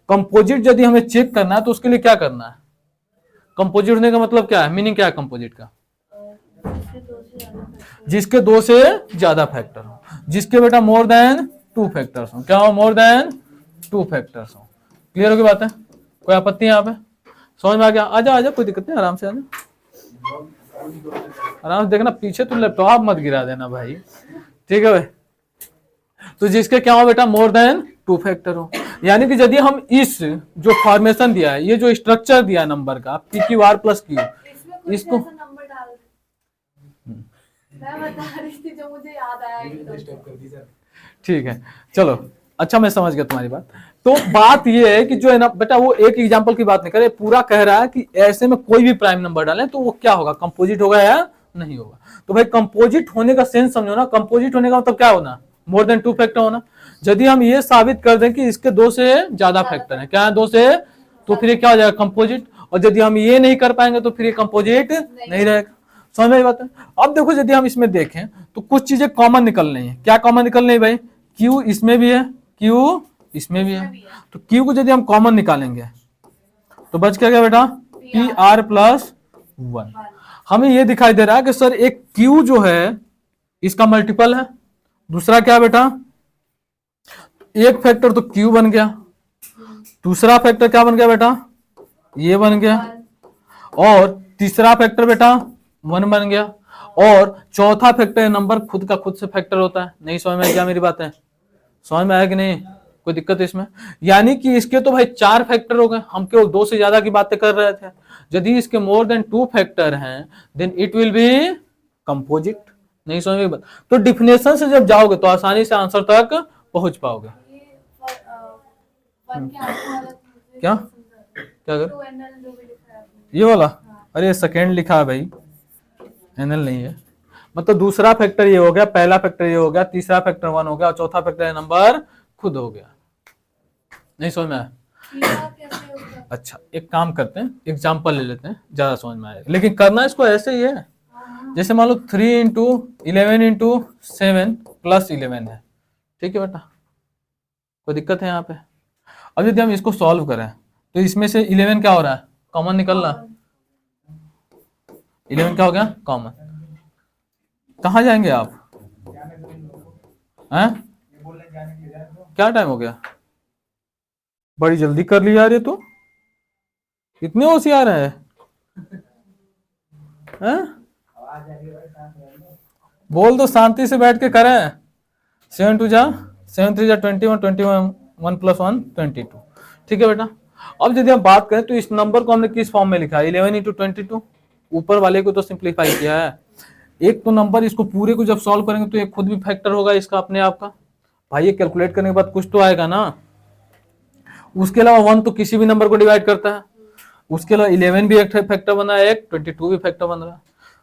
कंपोजिट यदि हमें चेक करना है तो उसके लिए क्या करना है? कंपोजिट होने का मतलब क्या है, मीनिंग क्या है कंपोजिट का? जिसके 2 से ज्यादा फैक्टर हो, जिसके बेटा मोर देन 2 फैक्टर्स हो। क्या हो? मोर देन 2 फैक्टर्स हो। क्लियर हो गई बात है? कोई आपत्ति है यहाँ पे? समझ में आ गया? आजा आजा, कोई दिक्कत नहीं, आराम से आजा, आराम से देखना, पीछे तो लैपटॉप मत गिरा देना भाई, ठीक है भाई? तो जिसके क्या हो बेटा, मोर देन 2 फैक्टर हो। यानी कि यदि हम इस जो फॉर्मेशन दिया है, ये जो स्ट्रक्चर दिया है नंबर का PQR प्लस Q, इसको नंबर डाल, मैं बता रही थी जो मुझे याद आया एकदम। ठीक है चलो, अच्छा मैं समझ गया तुम्हारी बात। तो बात ये है कि जो है ना बेटा, वो एक एग्जांपल की बात नहीं करे, पूरा कह रहा है कि ऐसे में कोई भी प्राइम नंबर डालें तो वो क्या होगा, कंपोजिट होगा या नहीं होगा। तो भाई कंपोजिट होने का सेंस समझो ना, कंपोजिट होने का मतलब क्या होना, मोर देन 2 फैक्टर होना। यदि हम ये साबित कर दें कि इसके 2 से ज्यादा फैक्टर है, क्या है 2 से, तो फिर ये क्या हो जाएगा, कंपोजिट। और यदि हम ये नहीं कर पाएंगे तो फिर ये कंपोजिट नहीं रहेगा। समझ में बात है? अब देखो यदि हम इसमें देखें तो कुछ चीजें कॉमन निकल रही है। क्या कॉमन निकल रही है भाई? Q इसमें भी है, Q इसमें भी है। तो Q को यदि हम कॉमन निकालेंगे तो बच क्या गया बेटा, PR प्लस 1। हमें ये दिखाई दे रहा है कि सर एक Q जो है इसका मल्टीपल है, दूसरा क्या बेटा, एक फैक्टर तो Q बन गया, दूसरा फैक्टर क्या बन गया बेटा, ये बन गया, और तीसरा फैक्टर बेटा 1 बन गया, और चौथा फैक्टर नंबर खुद का खुद से फैक्टर होता है। नहीं समझ में आया क्या मेरी बात है? समझ में आया कि नहीं? कोई दिक्कत है इसमें? यानी कि इसके तो भाई 4 फैक्टर हो गए, हम केवल 2 से ज्यादा की बातें कर रहे थे। यदि इसके मोर देन 2 फैक्टर हैं then it will be composite. नहीं समझ में बात? तो डिफिनेशन से जब जाओगे तो आसानी से आंसर तक पहुंच पाओगे। ये वन के आगे वाला क्या क्या कर 2nl जो भी लिखा है आपने। ये वाला? अरे सेकेंड लिखा है भाई, एनएल नहीं है। मतलब दूसरा फैक्टर ये हो गया, पहला फैक्टर ये हो गया, तीसरा फैक्टर 1 हो गया और चौथा फैक्टर नंबर खुद हो गया। नहीं समझ में आया? थीटा कैसे होगा? अच्छा एक काम करते हैं, एग्जाम्पल ले लेते हैं, ज्यादा समझ में आएगा। लेकिन करना इसको ऐसे ही है, जैसे मान लो 3 इंटू 11 इंटू 7 प्लस 11 है, ठीक है बेटा? कोई दिक्कत है यहाँ पे? अब यदि हम इसको सॉल्व करें तो इसमें से 11 क्या हो रहा है? कॉमन निकल रहा है। 11 क्या हो गया? कॉमन। कहाँ जाएंगे आप? हैं? क्या टाइम हो गया? बड़ी जल्दी कर लिया यार, ये तो इतने होशियार है। हैं? बोल दो शांति से बैठ के करें। 7 2 जा 7 3 जा 21 21 1 प्लस 1 22, ठीक है बेटा? अब यदि हम बात करें तो इस नंबर को हमने किस फॉर्म में लिखा है? 11 इंटू 22। ऊपर वाले को तो सिंप्लीफाई किया है। एक तो नंबर, इसको पूरे को जब सॉल्व करेंगे तो एक खुद भी फैक्टर होगा इसका अपने आप का। भाई ये कैलकुलेट करने के बाद कुछ तो आएगा ना। उसके अलावा 1 तो किसी भी नंबर को डिवाइड करता है। उसके अलावा 11 भी एक फैक्टर बना है, एक 22 भी फैक्टर बन रहा है।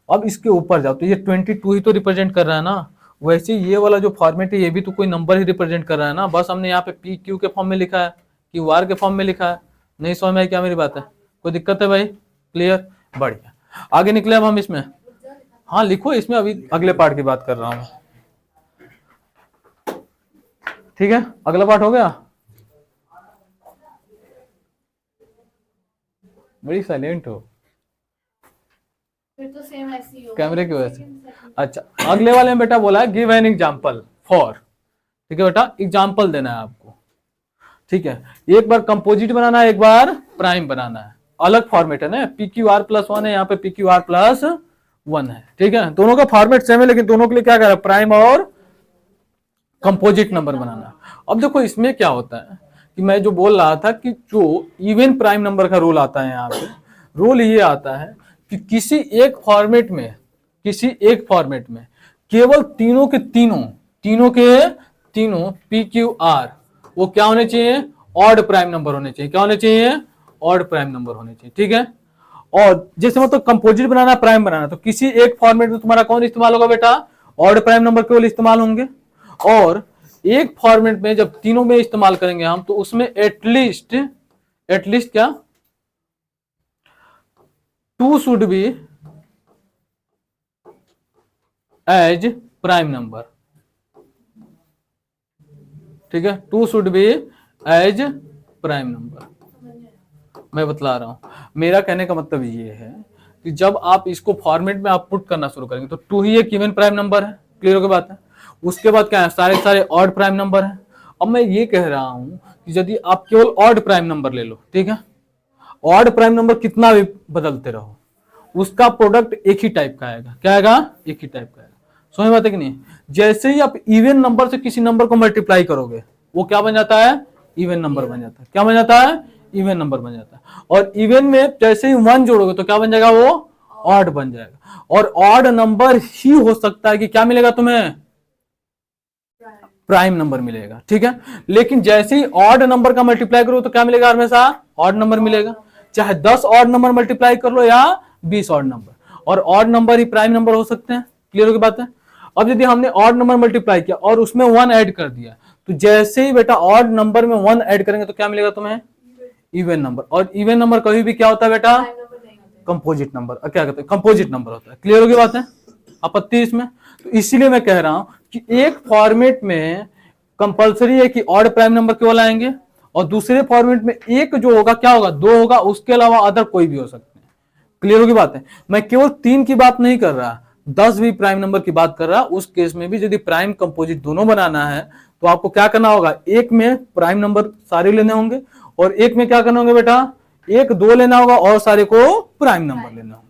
अब इसके ऊपर जाओ तो ये 22 ही तो रिप्रेजेंट कर रहा है ना। वैसे ये वाला जो फॉर्मेट है ये भी तो कोई नंबर ही रिप्रेजेंट कर रहा है ना। बस हमने यहाँ पे पी क्यू के फॉर्म में लिखा है, क्यू आर के फॉर्म में लिखा है। नहीं समझ में आई क्या मेरी बात है? कोई दिक्कत है भाई? क्लियर? बढ़िया, आगे निकले अब हम इसमें। हाँ लिखो इसमें, अभी अगले पार्ट की बात कर रहा हूँ। ठीक है, अगला पार्ट हो गया। बड़ी साइलेंट हो, फिर तो सेम ऐसे ही होगा। कैमरे की वजह से। अच्छा अगले वाले में बेटा बोला है गिव एन एग्जांपल फॉर, ठीक है बेटा? एग्जांपल देना है आपको, ठीक है? एक बार कंपोजिट बनाना है, एक बार प्राइम बनाना है। अलग फॉर्मेट है ना, पी क्यू आर प्लस 1 है, यहाँ पे पी क्यू आर प्लस 1 है, ठीक है? दोनों का फॉर्मेट सेम है, लेकिन दोनों के लिए क्या कर रहा है? प्राइम और कंपोजिट नंबर बनाना। अब देखो इसमें क्या होता है कि मैं जो बोल रहा था कि जो इवन प्राइम नंबर का रूल आता है यहाँ पे, रूल ये आता है कि किसी एक फॉर्मेट में केवल तीनों के तीनों पी क्यू आर वो क्या होने चाहिए? ऑड प्राइम नंबर होने चाहिए। क्या होने चाहिए? ऑड प्राइम नंबर होने चाहिए, ठीक है? और जैसे मतलब कंपोजिट बनाना, प्राइम बनाना, तो किसी एक फॉर्मेट में तुम्हारा कौन इस्तेमाल होगा बेटा? ऑड प्राइम नंबर केवल इस्तेमाल होंगे। और एक फॉर्मेट में जब तीनों में इस्तेमाल करेंगे हम, तो उसमें एटलीस्ट क्या 2 should be as prime number, ठीक है? 2 should be as prime number. मैं बतला रहा हूं, मेरा कहने का मतलब ये है कि जब आप इसको फॉर्मेट में आप पुट करना शुरू करेंगे तो 2 ही एक इवन प्राइम नंबर है। क्लियर हो गई बात है? उसके बाद क्या है? सारे ऑड प्राइम नंबर है। अब मैं ये कह रहा हूं कि यदि आप केवल ऑड प्राइम नंबर ले लो, ठीक है? ऑड प्राइम नंबर कितना भी बदलते रहो, उसका प्रोडक्ट एक ही टाइप का आएगा। क्या आएगा? एक ही टाइप का आएगा। समझ बात है कि नहीं? जैसे ही आप इवन नंबर से किसी नंबर को मल्टीप्लाई करोगे, वो क्या बन जाता है? इवन नंबर बन जाता है। क्या बन जाता है? इवन नंबर बन जाता है। और इवन में जैसे ही 1 जोड़ोगे तो क्या बन जाएगा? वो ऑड बन जाएगा। और ऑड नंबर ही हो सकता है कि क्या मिलेगा तुम्हें? प्राइम नंबर मिलेगा, ठीक है? लेकिन जैसे ही ऑड नंबर का मल्टीप्लाई करो तो क्या मिलेगा? हमेशा ऑड नंबर मिलेगा। चाहे 10 ऑड नंबर मल्टीप्लाई कर लो या 20 ऑड नंबर, और ऑड नंबर ही प्राइम नंबर हो सकते हैं। क्लियर हो गई बात है? अब यदि हमने ऑड नंबर मल्टीप्लाई किया और उसमें 1 ऐड कर दिया, तो जैसे ही बेटा ऑड नंबर में 1 ऐड करेंगे तो क्या मिलेगा तुम्हें? Even number. और इवन नंबर कभी भी क्या होता है बेटा? Composite number. क्या कहते हैं? कंपोजिट नंबर होता है। क्लियर हो गई बात है? आपत्ति इसमें? तो इसीलिए मैं कह रहा हूं कि एक फॉर्मेट में कंपलसरी है कि ऑड प्राइम नंबर केवल आएंगे, और दूसरे फॉर्मेट में एक जो होगा क्या होगा? 2 होगा, उसके अलावा अदर कोई भी हो सकते हैं। क्लियर होगी बात है? मैं केवल 3 की बात नहीं कर रहा, 10 भी प्राइम नंबर की बात कर रहा। उस केस में भी यदि प्राइम कंपोजिट दोनों बनाना है तो आपको क्या करना होगा? एक में प्राइम नंबर सारे लेने होंगे, और एक में क्या करना होगा बेटा? 1 2 लेना होगा, और सारे को प्राइम नंबर लेना होगा।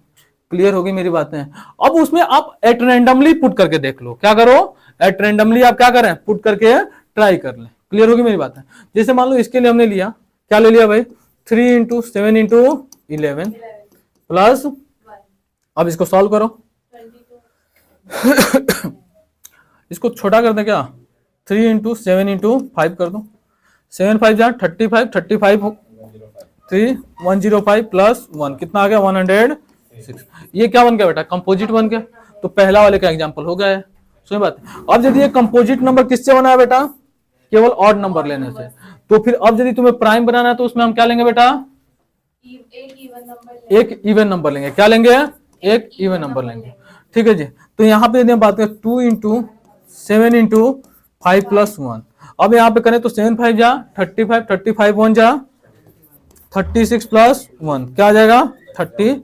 क्लियर होगी मेरी बातें? अब उसमें आप एट रैंडमली पुट करके देख लो। क्या करो? एट रैंडमली आप क्या करें? पुट करके ट्राई कर लें। क्लियर होगी मेरी बात है? जैसे मान लो इसके लिए हमने लिया, क्या ले लिया भाई? 3 इंटू 7 इंटू 11 प्लस, अब इसको सॉल्व करो। इसको छोटा कर दे क्या? 3 इंटू 7 इंटू 5 कर दो। 7 5 जा 35, 35 105 प्लस 1 कितना आ गया 106। ये क्या बन गया बेटा कंपोजिट बन गया। तो पहला वाले का एग्जांपल हो गया है। सही बात है। अब यदि ये कंपोजिट नंबर किससे बना है बेटा केवल ऑड नंबर लेने से। तो फिर अब यदि तुम्हें प्राइम बनाना है तो उसमें हम क्या लेंगे बेटा एक इवन नंबर एक इवन नंबर लेंगे। क्या लेंगे एक इवन नंबर लेंगे। ठीक है जी। तो यहाँ पे यदि हम बात करें 2 इंटू 7 इंटू 5 प्लस 1। अब यहाँ पे करें तो 7 5 जा 35 35 1 जा 36 प्लस 1 क्या आ जाएगा 37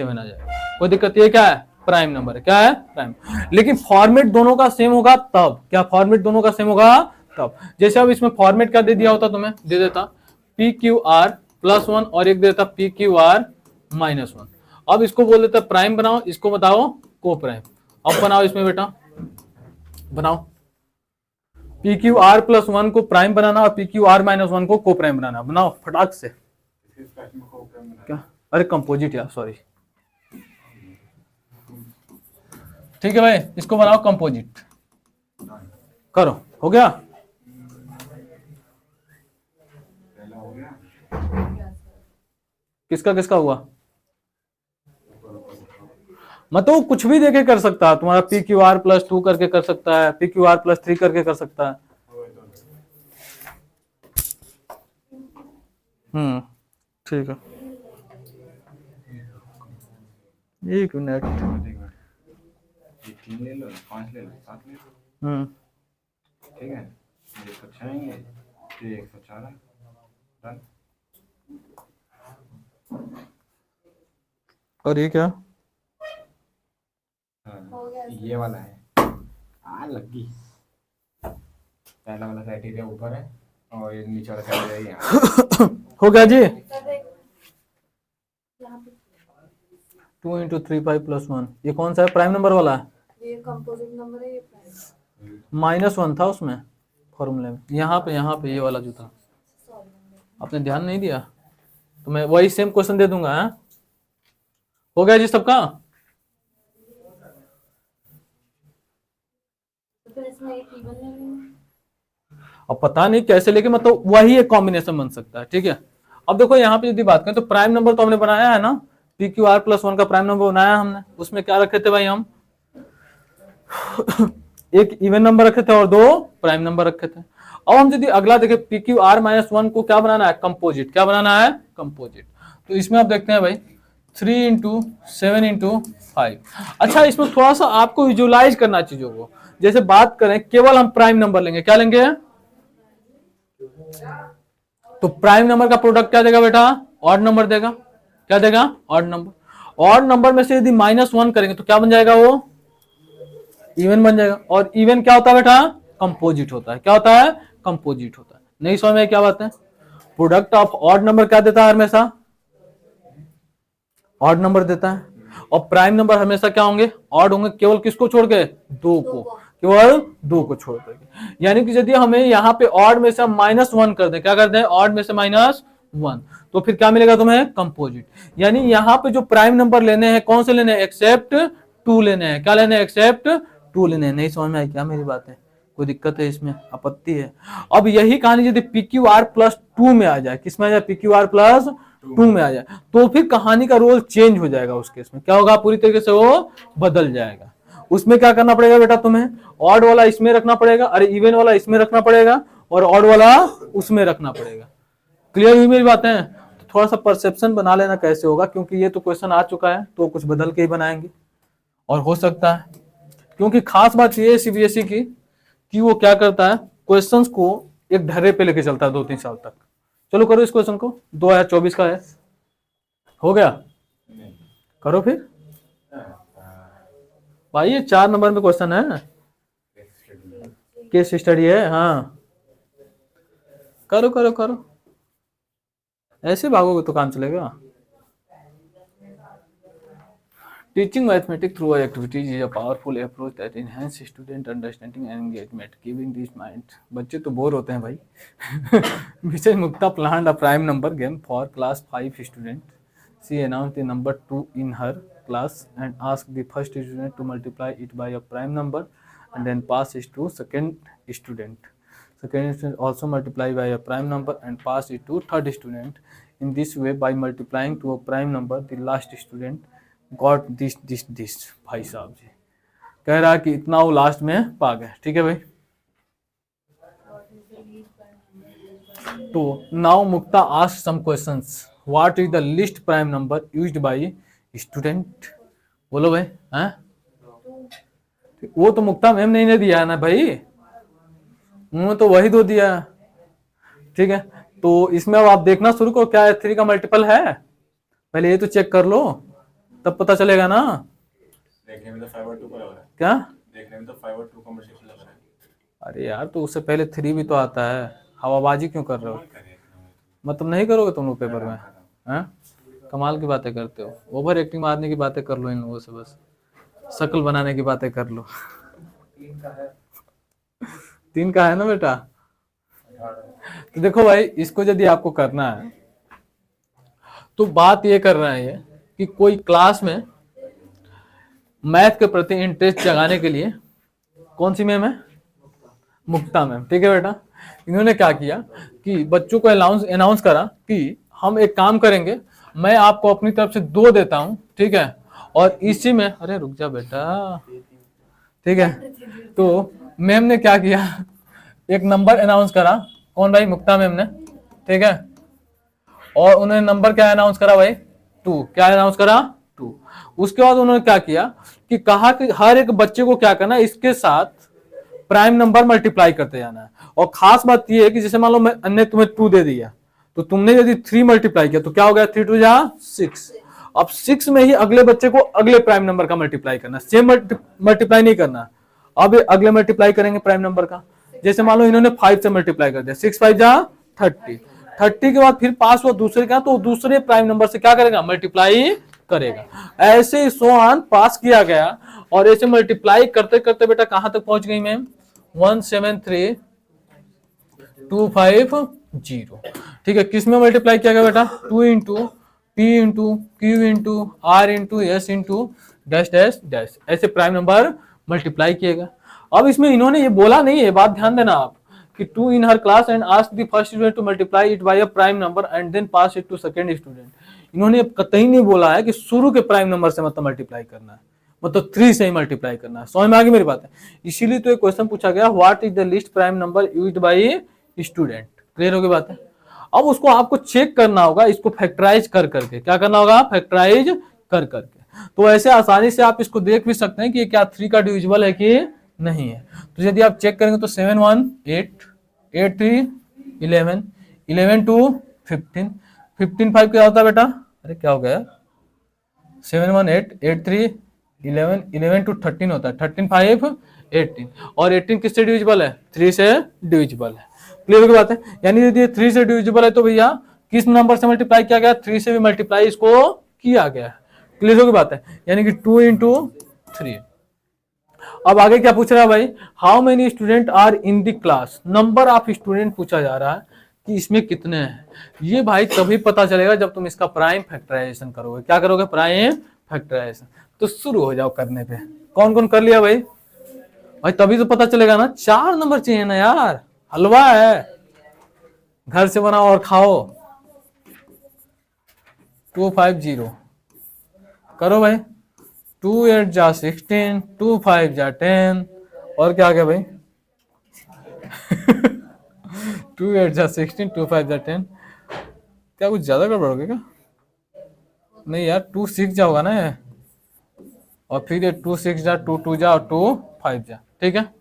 आ जाएगा। कोई दिक्कत ये क्या है प्राइम नंबर है। क्या है प्राइम। लेकिन फॉर्मेट दोनों का सेम होगा तब। क्या फॉर्मेट दोनों का सेम होगा तब। जैसे अब इसमें फॉर्मेट क्या दे दिया होता तुम्हें दे देता पी क्यू आर प्लस 1 और एक दे देता पी क्यू आर माइनस 1। अब इसको बोल देता प्राइम बनाओ इसको बताओ को प्राइम। अब बनाओ इसमें बेटा बनाओ पी क्यू आर प्लस 1 को प्राइम बनाना और पी क्यू आर माइनस 1 को को प्राइम बनाना। बनाओ फटाक से। क्या अरे कंपोजिट यार सॉरी। ठीक है भाई इसको बनाओ कंपोजिट करो। हो गया किसका किसका हुआ मतलब कुछ भी देके कर सकता है। तुम्हारा पी क्यू आर प्लस 2 करके कर सकता है पी क्यू आर प्लस 3 करके कर सकता है। ठीक है एक मिनट। 3 ले लो 5 ले लो 7 ले लो ठीक है। 106 आएंगे फिर 104 है डन। और ये क्या हो गया ये वाला है लगी पहला वाला क्राइटेरिया ऊपर है और ये नीचे वाला क्राइटेरिया यहाँ। हो गया जी। सर देख यहाँ पे 2 इंटू 3 5 प्लस 1 ये कौन सा है प्राइम नंबर वाला है। ये कंपोजिट नंबर है ये प्राइम माइनस 1 था उसमें फॉर्मूले में। यहाँ पे ये वाला जो था आपने ध्यान नहीं दिया तो मैं वही सेम क्वेश्चन दे दूंगा। है? हो गया जी सबका। तो फिर इसमें एक इवन ले लेंगे। अब पता नहीं कैसे लेके मतलब वही एक कॉम्बिनेशन बन सकता है। ठीक है अब देखो यहाँ पे यदि बात करें तो प्राइम नंबर तो हमने बनाया है ना पी क्यू आर प्लस 1 का प्राइम नंबर बनाया हमने। उसमें क्या रखे थे भाई हम एक इवन नंबर रखे थे और 2 प्राइम नंबर रखे थे। अब हम यदि अगला देखें पी क्यू आर माइनस 1 को क्या बनाना है कंपोजिट। क्या बनाना है कंपोजिट। तो इसमें आप देखते हैं भाई 3 इंटू 7 इंटू 5। अच्छा इसमें थोड़ा सा आपको विजुअलाइज करना चीजों को। जैसे बात करें केवल हम प्राइम नंबर लेंगे। क्या लेंगे तो प्राइम नंबर का प्रोडक्ट क्या देगा बेटा ऑड नंबर देगा। क्या देगा ऑड नंबर। ऑड नंबर में से यदि -1 करेंगे तो क्या बन जाएगा वो इवन बन जाएगा। और इवन क्या होता है बेटा कंपोजिट होता है। क्या होता है कंपोजिट होता है। नहीं समझ में क्या बात है। प्रोडक्ट ऑफ ऑड नंबर क्या देता है हमेशा ऑड नंबर देता है। और प्राइम नंबर हमेशा क्या होंगे ऑड होंगे केवल किसको छोड़ के 2 को केवल 2 को छोड़ करके। यानी कि यदि हमें यहाँ पे ऑड में से -1 कर दें क्या कर दें ऑड में से -1 तो फिर क्या मिलेगा तुम्हें कंपोजिट। यानी यहाँ पे जो प्राइम नंबर लेने हैं कौन से लेने हैं एक्सेप्ट 2 लेने हैं। क्या लेने हैं एक्सेप्ट 2 लेने हैं। नहीं समझ में आई क्या मेरी बात है कोई दिक्कत है इसमें आपत्ति है। अब यही कहानी यदि पी क्यू आर प्लस 2 में आ जाए किसमें आ जाए पी क्यू आर प्लस 2 में आ जाए तो फिर कहानी का रोल चेंज हो जाएगा। उस केस में क्या होगा पूरी तरीके से वो बदल जाएगा। उसमें क्या करना पड़ेगा बेटा तुम्हें ऑड वाला इसमें रखना पड़ेगा अरे इवन वाला इसमें रखना पड़ेगा और ऑड वाला उसमें रखना पड़ेगा। क्लियर हुई मेरी बातें। तो थोड़ा सा परसेप्शन बना लेना कैसे होगा क्योंकि ये तो क्वेश्चन आ चुका है तो कुछ बदल के ही बनाएंगे और हो सकता है क्योंकि खास बात ये है सीबीएसई की कि वो क्या करता है क्वेश्चंस को एक ढर्रे पे लेके चलता है 2-3 साल तक। चलो करो इस क्वेश्चन को 2024 का है। हो गया करो फिर भाई ये 4 नंबर में क्वेश्चन है केस स्टडी है। हाँ करो करो करो ऐसे भागोगे तो काम चलेगा। Teaching mathematics through activities is a powerful approach that enhances student understanding and engagement, giving this mind. बच्चे तो बोर होते हैं भाई। Mrs. Mukta planned a prime number game for class 5 student. She announced the number 2 in her class and asked the first student to multiply it by a prime number and then pass it to second student. Second student also multiply by a prime number and pass it to third student. in this way by multiplying to a prime number the last student got this भाई साहब जी कह रहा है कि इतना वो last में पा गए। ठीक है भाई, तो now Mukta ask some questions. What is the list prime number used by student? बोलो भाई। हैं, वो तो मुक्ता मैम ने दिया है ना भाई, उन्होंने तो वही दो दिया। ठीक है, तो इसमें अब आप देखना शुरू करो क्या 3 का मल्टीपल है, पहले ये तो चेक कर लो तब पता चलेगा ना। देखने में तो 5 और 2 का लग रहा है। क्या देखने में तो 5 और 2 का मल्टीपल लग रहा है। अरे यार, तो उससे पहले 3 भी तो आता है, हवाबाजी क्यों कर रहे हो? मतलब नहीं करोगे तुम लोग पेपर में? हैं, कमाल की बातें करते हो, ओवर एक्टिंग मारने की बातें कर लो इन लोगों से, बस शक्ल बनाने की बातें कर लो। 3 का है ना बेटा? तो देखो भाई, इसको यदि आपको करना है तो बात ये कर रहे हैं कि कोई क्लास में मैथ के प्रति इंटरेस्ट जगाने के लिए, कौन सी मैम है? मुक्ता मैम। ठीक है बेटा, इन्होंने क्या किया कि बच्चों को अनाउंस करा कि हम एक काम करेंगे, मैं आपको अपनी तरफ से 2 देता हूं, ठीक है, और इसी में, अरे रुक जा बेटा, ठीक है, तो मैम ने क्या किया, एक नंबर अनाउंस करा। कौन भाई? मुक्ता मैम ने। ठीक है, और उन्होंने नंबर क्या अनाउंस करा भाई? 2। क्या अनाउंस करा? 2। उसके बाद उन्होंने क्या किया कि कहा कि हर एक बच्चे को क्या करना है, इसके साथ प्राइम नंबर मल्टीप्लाई करते जाना है। और खास बात यह है कि जैसे मान लो मैंने तुम्हें 2 दे दिया, तो तुमने यदि 3 मल्टीप्लाई किया तो क्या हो गया? 3 2 जा 6। अब 6 में ही अगले बच्चे को अगले प्राइम नंबर का मल्टीप्लाई करना, सेम मल्टीप्लाई नहीं करना। अब अगले मल्टीप्लाई करेंगे प्राइम नंबर का। जैसे मान लो इन्होंने 5 से मल्टीप्लाई कर दिया, 6 5 जा 30। 30 के बाद फिर पास हुआ दूसरे का, तो दूसरे प्राइम नंबर से क्या करेगा? मल्टीप्लाई करेगा। ऐसे सो ऑन पास किया गया, और ऐसे मल्टीप्लाई करते करते बेटा कहां तक पहुंच गई मैम? 173,250। ठीक है, किस में मल्टीप्लाई किया गया बेटा? 2 into P into Q into R into S into dash dash dash, ऐसे प्राइम नंबर मल्टीप्लाई किएगा। अब इसमें इन्होंने ये बोला नहीं है, बात ध्यान देना आप, कि 2 in her class and asked the first student to multiply it by a prime number and then pass it to second student। इन्होंने कतई नहीं बोला है कि शुरू के प्राइम नंबर से मतलब मल्टीप्लाई करना है, मतलब 3 से ही मल्टीप्लाई करना है। समझ में आ गई मेरी बात है? इसीलिए तो एक क्वेश्चन पूछा गया, what is the list prime number used by student. Clear हो गई बात है? अब उसको आपको चेक करना होगा, इसको फैक्टराइज कर करके। क्या करना होगा? फैक्टराइज कर करके। तो ऐसे आसानी से आप इसको देख भी सकते हैं कि क्या 3 का डिविजिबल है कि नहीं है। तो यदि आप चेक करेंगे तो 7 1 8 8 3 11 11 2 15 15 5 क्या होता है बेटा? अरे क्या हो गया? 7 1 8 8 3 11 11 2 13 होता है, 13 5 18, और 18 किससे डिविजिबल है? 3 से डिविजिबल है। क्लियर की बात है? यानी यदि 3 से डिविजिबल है तो भैया किस नंबर से मल्टीप्लाई किया गया? 3 से भी मल्टीप्लाई इसको किया गया है। क्लियर हो गई बात है? यानी कि 2 इंटू 3। अब आगे क्या पूछ रहा है भाई? How many student are in the class. Number of student पूछा जा रहा है कि इसमें कितने हैं। ये भाई तभी पता चलेगा जब तुम इसका प्राइम फैक्टराइजेशन करोगे। क्या करोगे? Prime factorization. तो शुरू हो जाओ करने पे। कौन कौन कर लिया भाई? भाई तभी तो पता चलेगा ना। 4 नंबर चाहिए ना यार, हलवा है, घर से बनाओ और खाओ। 250 करो भाई। 2 8 जा 16, 2 5 जा 10, और क्या आ गया भाई? 2 8 जा 16, 2 5 जा 10। क्या कुछ ज्यादा गड़बड़ हो गया क्या? नहीं यार, 2 6 जा होगा ना ये, और फिर ये 2 6 जा 2 2 जा और 2 5 जा। ठीक है,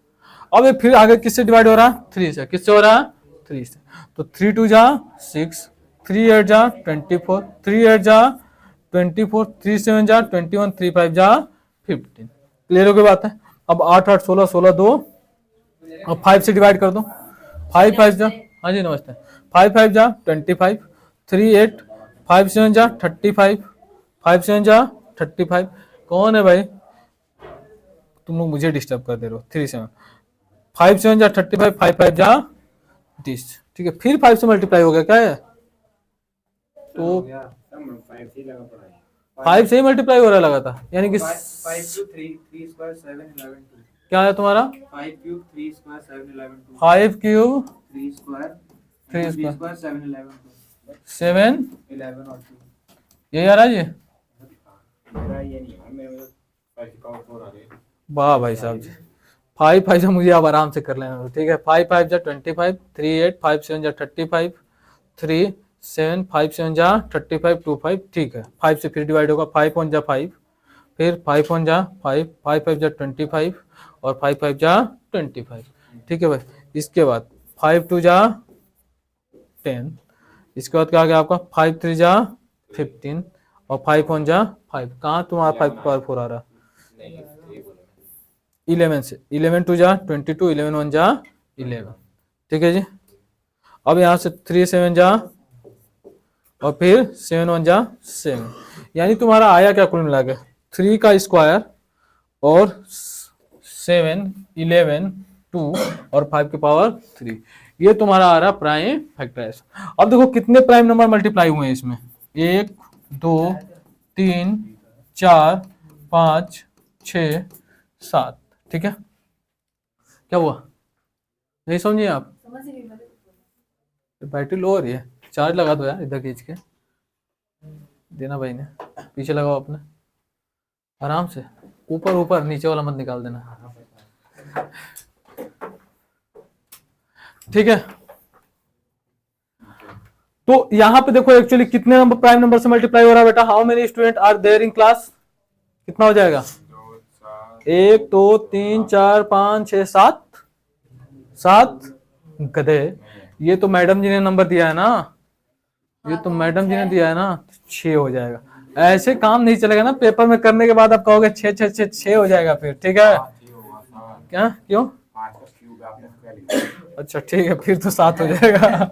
अब ये फिर आगे किससे डिवाइड हो रहा है? 3 से। किससे हो रहा है? 3 से। तो 3 2 जा 6, 3 8 जा 24, 3 8 जा 24, 3 7 जा 21, 3 5 जा 15। क्लियर हो गई बात है? अब 8 8 16 16 2, अब 5 से डिवाइड कर दो। 5 5 जा, हाँ जी नमस्ते, 5 5 जा 25, 3 8, 5 7 जा 35, 5 7 जा 35। कौन है भाई? तुम लोग मुझे डिस्टर्ब कर दे रहे हो। 3 7, 5 7 जा 35, 5 5 जा 30। ठीक है, फिर 5 से मल्टीप्लाई हो गया क्या है? तो 5 से ही मल्टीप्लाई हो रहा लगा था, यानी कि 5 to 3 3 square 7 11 2। क्या है तुम्हारा? 5 cube 3 square 7 11 2। 5 cube 3 square 3 3 square. square 7 11 2। 7 11 और 2 यही आ रहा है ये। मेरा ये नहीं है, मेरे में 5 की पावर 4 आ रही है। वाह भाई साहब जी, 5 5 मुझे आप आराम से कर लेना, ठीक है। 5 5 जा 25, 3 8, 5 7 जा 35, 3 7, 5 7 जा 35, 2 5, ठीक है। 5 से फिर डिवाइड होगा, 5 1 जा 5, फिर 5 1 जा 5, 5 5 जा 25 और 5 5 जा 25, ठीक है भाई। इसके बाद 5 2 जा 10, इसके बाद क्या आ गया आपका 5 3 जा 15 और 5 1 जा 5। कहाँ तुम्हारा 5 पावर 4 आ रहा? नहीं ये बोला 11 से, 11 2 जा 22, 11 1 जा 11, ठीक है जी। अब यहाँ से 3 7 जा और फिर 7 1 जा 7, यानी तुम्हारा आया क्या कुल मिला के 3 का स्क्वायर और 7 11 2 और 5 की पावर 3, ये तुम्हारा आ रहा प्राइम फैक्टराइजेशन। अब देखो कितने प्राइम नंबर मल्टीप्लाई हुए हैं इसमें, 1 2 3 4 5 6 7, ठीक है। क्या हुआ, नहीं समझिए आप? समझ ही नहीं मैंने। बैटरी लो हो रही है, चार्ज लगा दो यार, इधर खींच के देना भाई ने, पीछे लगाओ अपने आराम से, ऊपर ऊपर नीचे वाला मत निकाल देना, ठीक है। तो यहाँ पे देखो एक्चुअली कितने नंबर प्राइम नंबर से मल्टीप्लाई हो रहा है बेटा, how many student are there in class, कितना हो जाएगा 1 2 3 4 5 6 7 7 गधे, ये तो मैडम जी ने नंबर दिया है ना, ये तो मैडम जी ने दिया है ना, 6 हो जाएगा। ऐसे काम नहीं चलेगा ना, पेपर में करने के बाद आप कहोगे 6 6 6 6 हो जाएगा फिर, ठीक है। क्या क्यों, अच्छा ठीक है, फिर तो 7 हो जाएगा।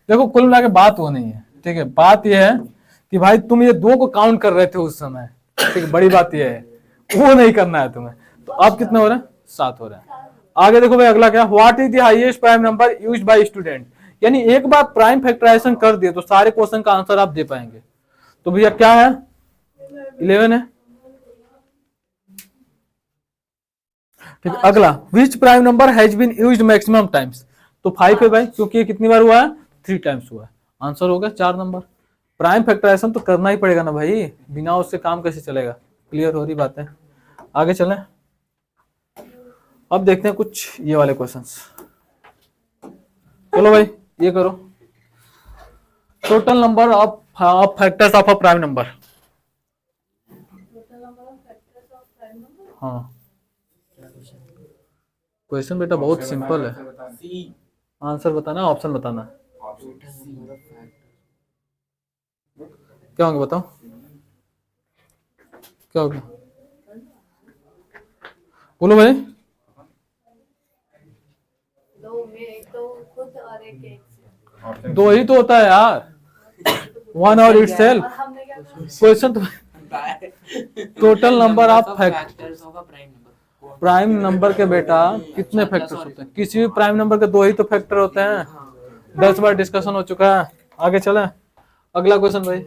देखो कुल मिला के बात वो नहीं है, ठीक है। बात यह है कि भाई तुम ये 2 को काउंट कर रहे थे उस समय, ठीक है, बड़ी बात यह है वो नहीं करना है तुम्हें। तो अब कितने हो रहे हैं, 7 हो रहे हैं। आगे देखो भाई अगला क्या, what is the highest prime number used by student, यानी एक बार प्राइम फैक्टराइजेशन कर दिए तो सारे क्वेश्चन का आंसर आप दे पाएंगे। तो भैया क्या है, 11 है, ठीक है। अगला, which prime number has been used maximum times, तो 5 है भाई, क्योंकि ये कितनी बार हुआ है, 3 टाइम्स हुआ है, आंसर हो गया 4 नंबर। प्राइम फैक्टराइजेशन तो करना ही पड़ेगा ना भाई, बिना उससे काम कैसे चलेगा, क्लियर हो रही बात है। आगे चलें, अब देखते हैं कुछ ये वाले क्वेश्चंस। चलो भाई ये करो, total number of factors of a prime number. Total number of factors of prime number. हाँ क्वेश्चन बेटा बहुत सिंपल है, आंसर बताना, ऑप्शन बताना। क्या होंगे बताओ, क्या होगा, बोलो भाई। 2 में एक तो खुद और एक से। 2 ही तो होता है यार, 1 और इटसेल्फ। और हमने क्या कहा, क्वेश्चन तो total number of factors of a prime number. Prime number के बेटा कितने फैक्टर्स होते हैं, किसी भी प्राइम नंबर के 2 ही तो फैक्टर होते हैं। 10 बार डिस्कशन हो चुका है, आगे चले। अगला क्वेश्चन भाई, if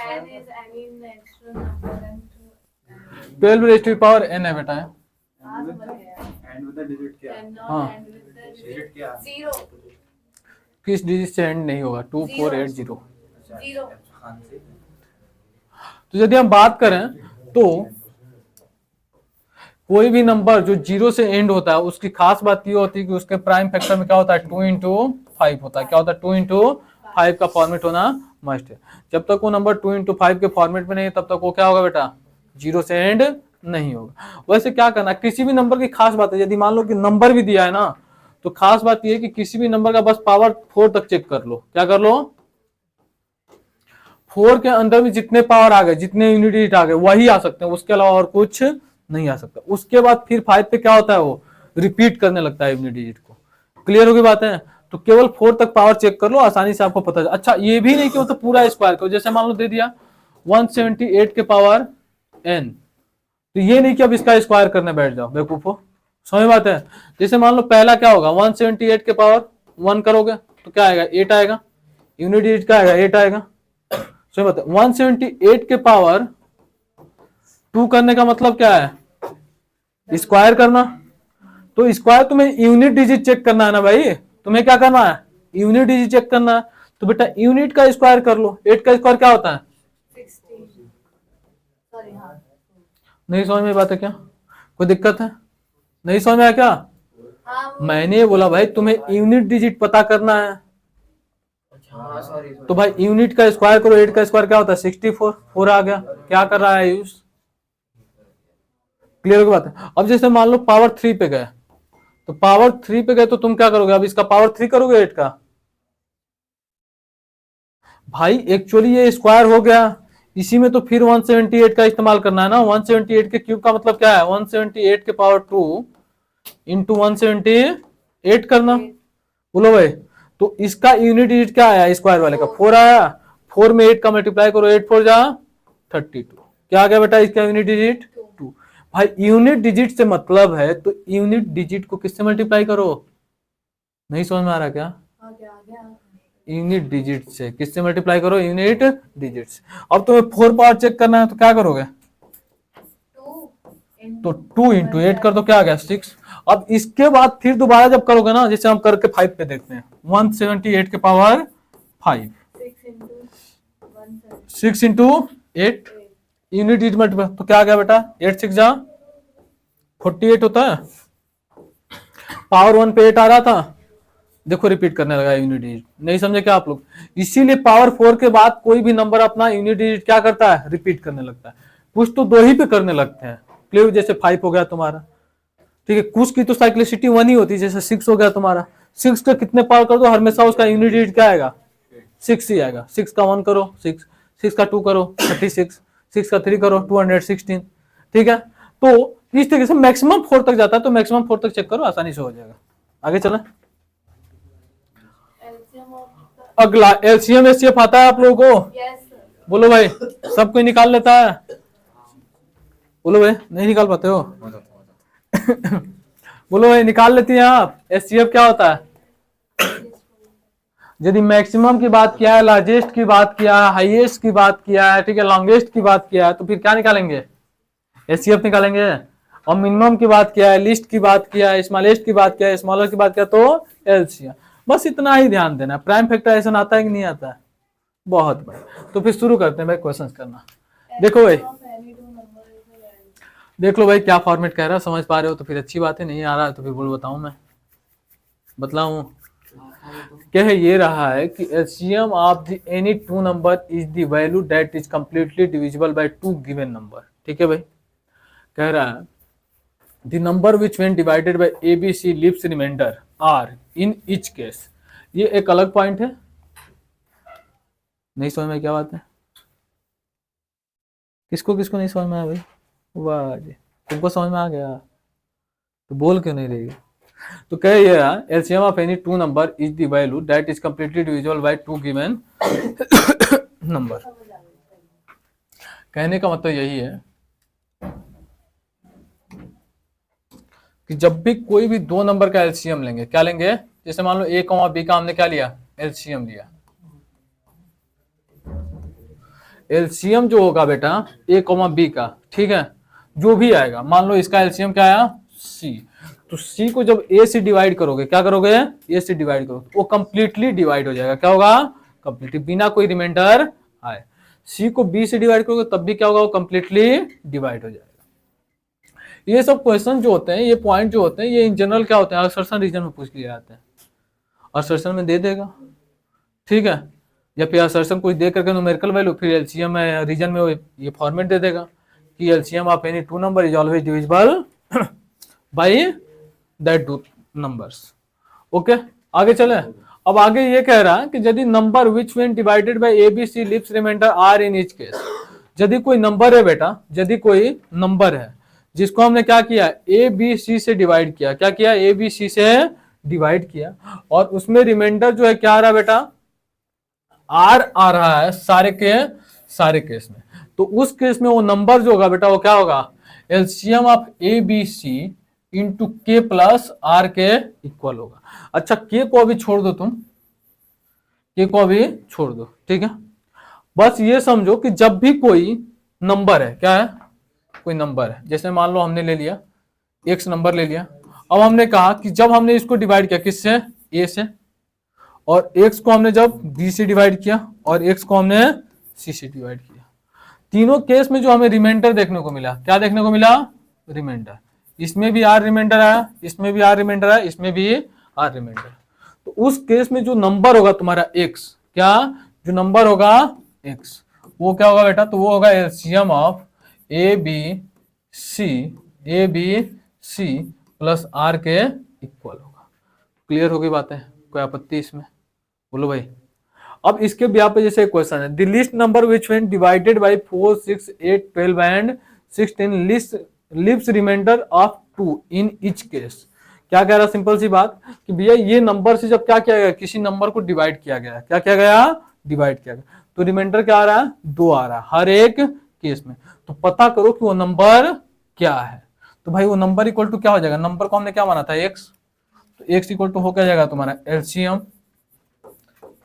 n is any natural number then 12 raise to power n है बेटा, हाँ समझ गया। एंड विद द डिजिट क्या, Then not हाँ। end with the डिजिट क्या, 0 किस डिजिट से एंड नहीं होगा, 2480। 0 तो यदि हम बात करें तो कोई भी नंबर जो 0 से एंड होता है उसकी खास बात ये होती है कि उसके प्राइम फैक्टर में क्या होता है, 2 into 5 होता है। क्या होता है, 2 into 5 का फॉर्मेट होना मस्ट है। जब तक वो नंबर 2 into 5 के फॉर्मेट में नहीं है तब तक वो क्या होगा बेटा, 0 से एंड नहीं होगा। वैसे क्या करना, किसी भी नंबर की खास बात है, यदि मान लो कि नंबर भी दिया है ना तो खास बात ये है कि किसी भी नंबर का बस पावर 4 तक चेक कर लो। क्या कर लो, 4 के अंदर भी जितने पावर आ गए, जितने यूनिट डिजिट आ गए वही आ सकते हैं, उसके अलावा और कुछ नहीं आ सकता। उसके बाद फिर 5 पे क्या होता है, वो रिपीट करने लगता है यूनिट डिजिट को। क्लियर होगी बात है, तो केवल 4 तक पावर चेक कर लो, आसानी से आपको पता है। अच्छा ये भी नहीं कि मतलब पूरा स्क्वायर करो, जैसे मान लो दे दिया 178 के पावर n, तो ये नहीं कि अब इसका स्क्वायर करने बैठ जाओ बेवकूफो, समझ बात है। जैसे मान लो पहला क्या होगा, 178 के पावर 1 करोगे तो क्या आएगा, 8 आएगा, यूनिट डिजिट क्या आएगा, 8 आएगा। समझ बात है, 178 के पावर 2 करने का मतलब क्या है, स्क्वायर करना। तो स्क्वायर तुम्हें यूनिट डिजिट चेक करना है ना भाई, तुम्हें क्या करना है, यूनिट डिजिट चेक करना है। तो बेटा यूनिट का स्क्वायर कर लो। 8 का स्क्वायर क्या होता है? 16 सॉरी हाँ नहीं समझ में बात है क्या? कोई दिक्कत है? नहीं समझ में आया क्या? हाँ वो मैंने बोला भाई तुम्हें यूनिट डिजिट पता करना है, अच्छा हाँ सॉरी तो भाई यूनिट का स्क्वायर करो। 8 का स्क्वायर क्या होता है? 64। 4 आ गया। क्या कर रहा है यूज? क्लियर हो गई बात है? अब जैसे मान लो पावर 3 पे गए, तो पावर 3 पे गए तो तुम क्या करोगे? अब इसका पावर 3 करोगे 8 का? भाई एक्चुअली ये स्क्वायर हो गया, इसी में तो फिर 178 का इस्तेमाल करना है ना। 178 के क्यूब का मतलब क्या है? 178 के पावर 2 इंटू 178 करना। बोलो भाई, तो इसका यूनिट डिजिट क्या आया? स्क्वायर वाले का 4 आया। 4 में 8 का मल्टीप्लाई करो, 8 4 जा 32। क्या आ गया बेटा इसका यूनिट डिजिट? 2। भाई यूनिट डिजिट से मतलब है तो यूनिट डिजिट को किससे मल्टीप्लाई करो? नहीं समझ में आ रहा क्या? आ गया यूनिट डिजिट से। किससे मल्टीप्लाई करो? यूनिट डिजिट से। अब तुम्हें 4 पावर चेक करना है तो क्या करोगे? 2 तो 2 इंटू 8 कर दो, क्या आ गया? 6। अब इसके बाद फिर दोबारा जब करोगे ना, जैसे हम करके 5 पे देखते हैं, 178 के power 5, 6 into 8 unit digit multiply, तो क्या आ गया बेटा? 8 6 जा 48 होता है। पावर 1 पे 8 आ रहा था, देखो रिपीट करने लगा यूनिट डिजिट। नहीं समझे क्या आप लोग? इसीलिए पावर 4 के बाद कोई भी नंबर अपना यूनिट डिजिट क्या करता है? रिपीट करने लगता है। कुछ तो 2 ही पे करने लगते हैं। क्लियर? जैसे 5 हो गया तुम्हारा, ठीक है। कुछ की तो साइक्लिसिटी 1 ही होती है, जैसे 6 हो गया तुम्हारा। 6 का कितने पावर कर दो, हमेशा उसका यूनिट डिजिट क्या आएगा? 6 ही आएगा। 6 का 1 करो 6, 6 का 2 करो 36, 6 का 3 करो 216। ठीक है, तो इस तरीके से मैक्सिमम 4 तक जाता है, तो मैक्सिमम 4 तक चेक करो, आसानी से हो जाएगा। आगे चलें। एलसीएम ऑफ अगला एलसीएम एचसीएफ आता है आप लोगों को? यस बोलो भाई, सब कोई निकाल लेता है? बोलो भाई, नहीं निकाल पाते हो? बोलो भाई, निकाल लेती हैं आप? एचसीएफ क्या होता है? यदि मैक्सिमम की बात किया है, लार्जेस्ट की बात किया है, हाईएस्ट की बात किया है, ठीक है, लॉन्गेस्ट की बात किया है, तो फिर क्या निकालेंगे? एचसीएफ निकालेंगे। और मिनिमम की बात किया है, लिस्ट की बात किया है, स्मॉलेस्ट की बात किया है, स्मॉलर की बात किया तो एलसीएम। बस इतना ही ध्यान देना। प्राइम फैक्टराइजेशन आता है कि नहीं आता है? बहुत बढ़िया। तो फिर शुरू करते हैं भाई क्वेश्चंस करना। देखो भाई, देख लो भाई क्या फॉर्मेट कह रहा है, समझ पा रहे हो तो फिर अच्छी बात है, नहीं आ रहा है तो फिर बोल बताऊं मैं, बतलाऊं। कह ये रहा है कि LCM of the any two number is the value that is completely divisible by two given number. ठीक है भाई, कह रहा है the number which when divided by ABC leaves remainder R in each case. ये एक अलग पॉइंट है, नहीं समझ में क्या बात है? किसको किसको नहीं समझ में आया भाई? वाह जी, तुमको समझ में आ गया तो बोल क्यों नहीं रही? तो कह ये LCM of any two number is the value that is completely divisible by two given number. कहने का मतलब यही है कि जब भी कोई भी दो नंबर का एलसीएम लेंगे, क्या लेंगे? जैसे मान लो ए कॉमा बी का हमने क्या लिया? एलसीएम लिया। एलसीएम जो होगा बेटा ए कॉमा बी का, ठीक है, जो भी आएगा, मान लो इसका एलसीएम क्या आया? सी। तो सी को जब ए से डिवाइड करोगे, क्या करोगे? ए से डिवाइड करोगे, वो कंप्लीटली डिवाइड हो जाएगा। क्या होगा? कंप्लीटली, बिना कोई रिमाइंडर आए। सी को बी से डिवाइड करोगे तब भी क्या होगा? वो कंप्लीटली डिवाइड हो जाएगा। ये सब क्वेश्चन जो होते हैं, ये पॉइंट जो होते हैं, ये इन जनरल क्या होते हैं? असर्शन रीजन में पूछ लिए जाते हैं। असर्शन में दे देगा, ठीक है, या फिर असर्शन कुछ दे करके न्यूमेरिकल वैल्यू, फिर एलसीएम रीजन में ये फॉर्मेट दे देगा कि LCM of any two number is always divisible by that two numbers. Okay, आगे चले। अब आगे ये कह रहा है कि यदि number which when divided by ABC leaves remainder R in each case. यदि कोई नंबर है बेटा, यदि कोई नंबर है जिसको हमने क्या किया? ए बी सी से डिवाइड किया। क्या किया? ए बी सी से डिवाइड किया, और उसमें रिमाइंडर जो है क्या आ रहा है बेटा? आर आ रहा है सारे केस में। तो उस केस में वो नंबर जो होगा बेटा, वो क्या होगा? LCM of A B C into K plus R के इक्वल होगा। अच्छा, के को अभी छोड़ दो, तुम के को अभी छोड़ दो, ठीक है। बस ये समझो कि जब भी कोई नंबर है, क्या है? कोई नंबर है, जैसे मान लो हमने ले लिया एक्स नंबर ले लिया। अब हमने कहा कि जब हमने इसको डिवाइड किया किससे? ए से, और x को हमने जब b से डिवाइड किया और x को हमने c से डिवाइड किया, तीनों केस में जो हमें रिमाइंडर देखने को मिला, क्या देखने को मिला? रिमाइंडर। इसमें भी r रिमाइंडर आया, इसमें भी r रिमाइंडर आया, इसमें भी r रिमाइंडर। तो उस केस में जो नंबर होगा तुम्हारा x, क्या जो नंबर होगा x, वो क्या होगा बेटा? तो वो होगा LCM of A B C plus R के इक्वल होगा। क्लियर हो गई बातें? कोई आपत्ति इसमें? बोलो भाई। अब इसके ब्याह पे जैसे क्वेश्चन है, the list number which when divided by 4, 6, 8, 12 and 16 leaves remainder of 2 in each case. क्या कह रहा? सिंपल सी बात कि भैया ये नंबर से जब क्या किया गया, किसी नंबर को डिवाइड किया गया, क्या किया गया? डिवाइड किया गया, तो रिमाइंडर क्या आ रहा है? 2 आ रहा है हर एक केस में। तो पता करो कि वो नंबर क्या है। तो भाई वो नंबर इक्वल टू क्या हो जाएगा? नंबर को हमने क्या माना था? x। तो x इक्वल टू हो क्या जाएगा तुम्हारा? एलसीएम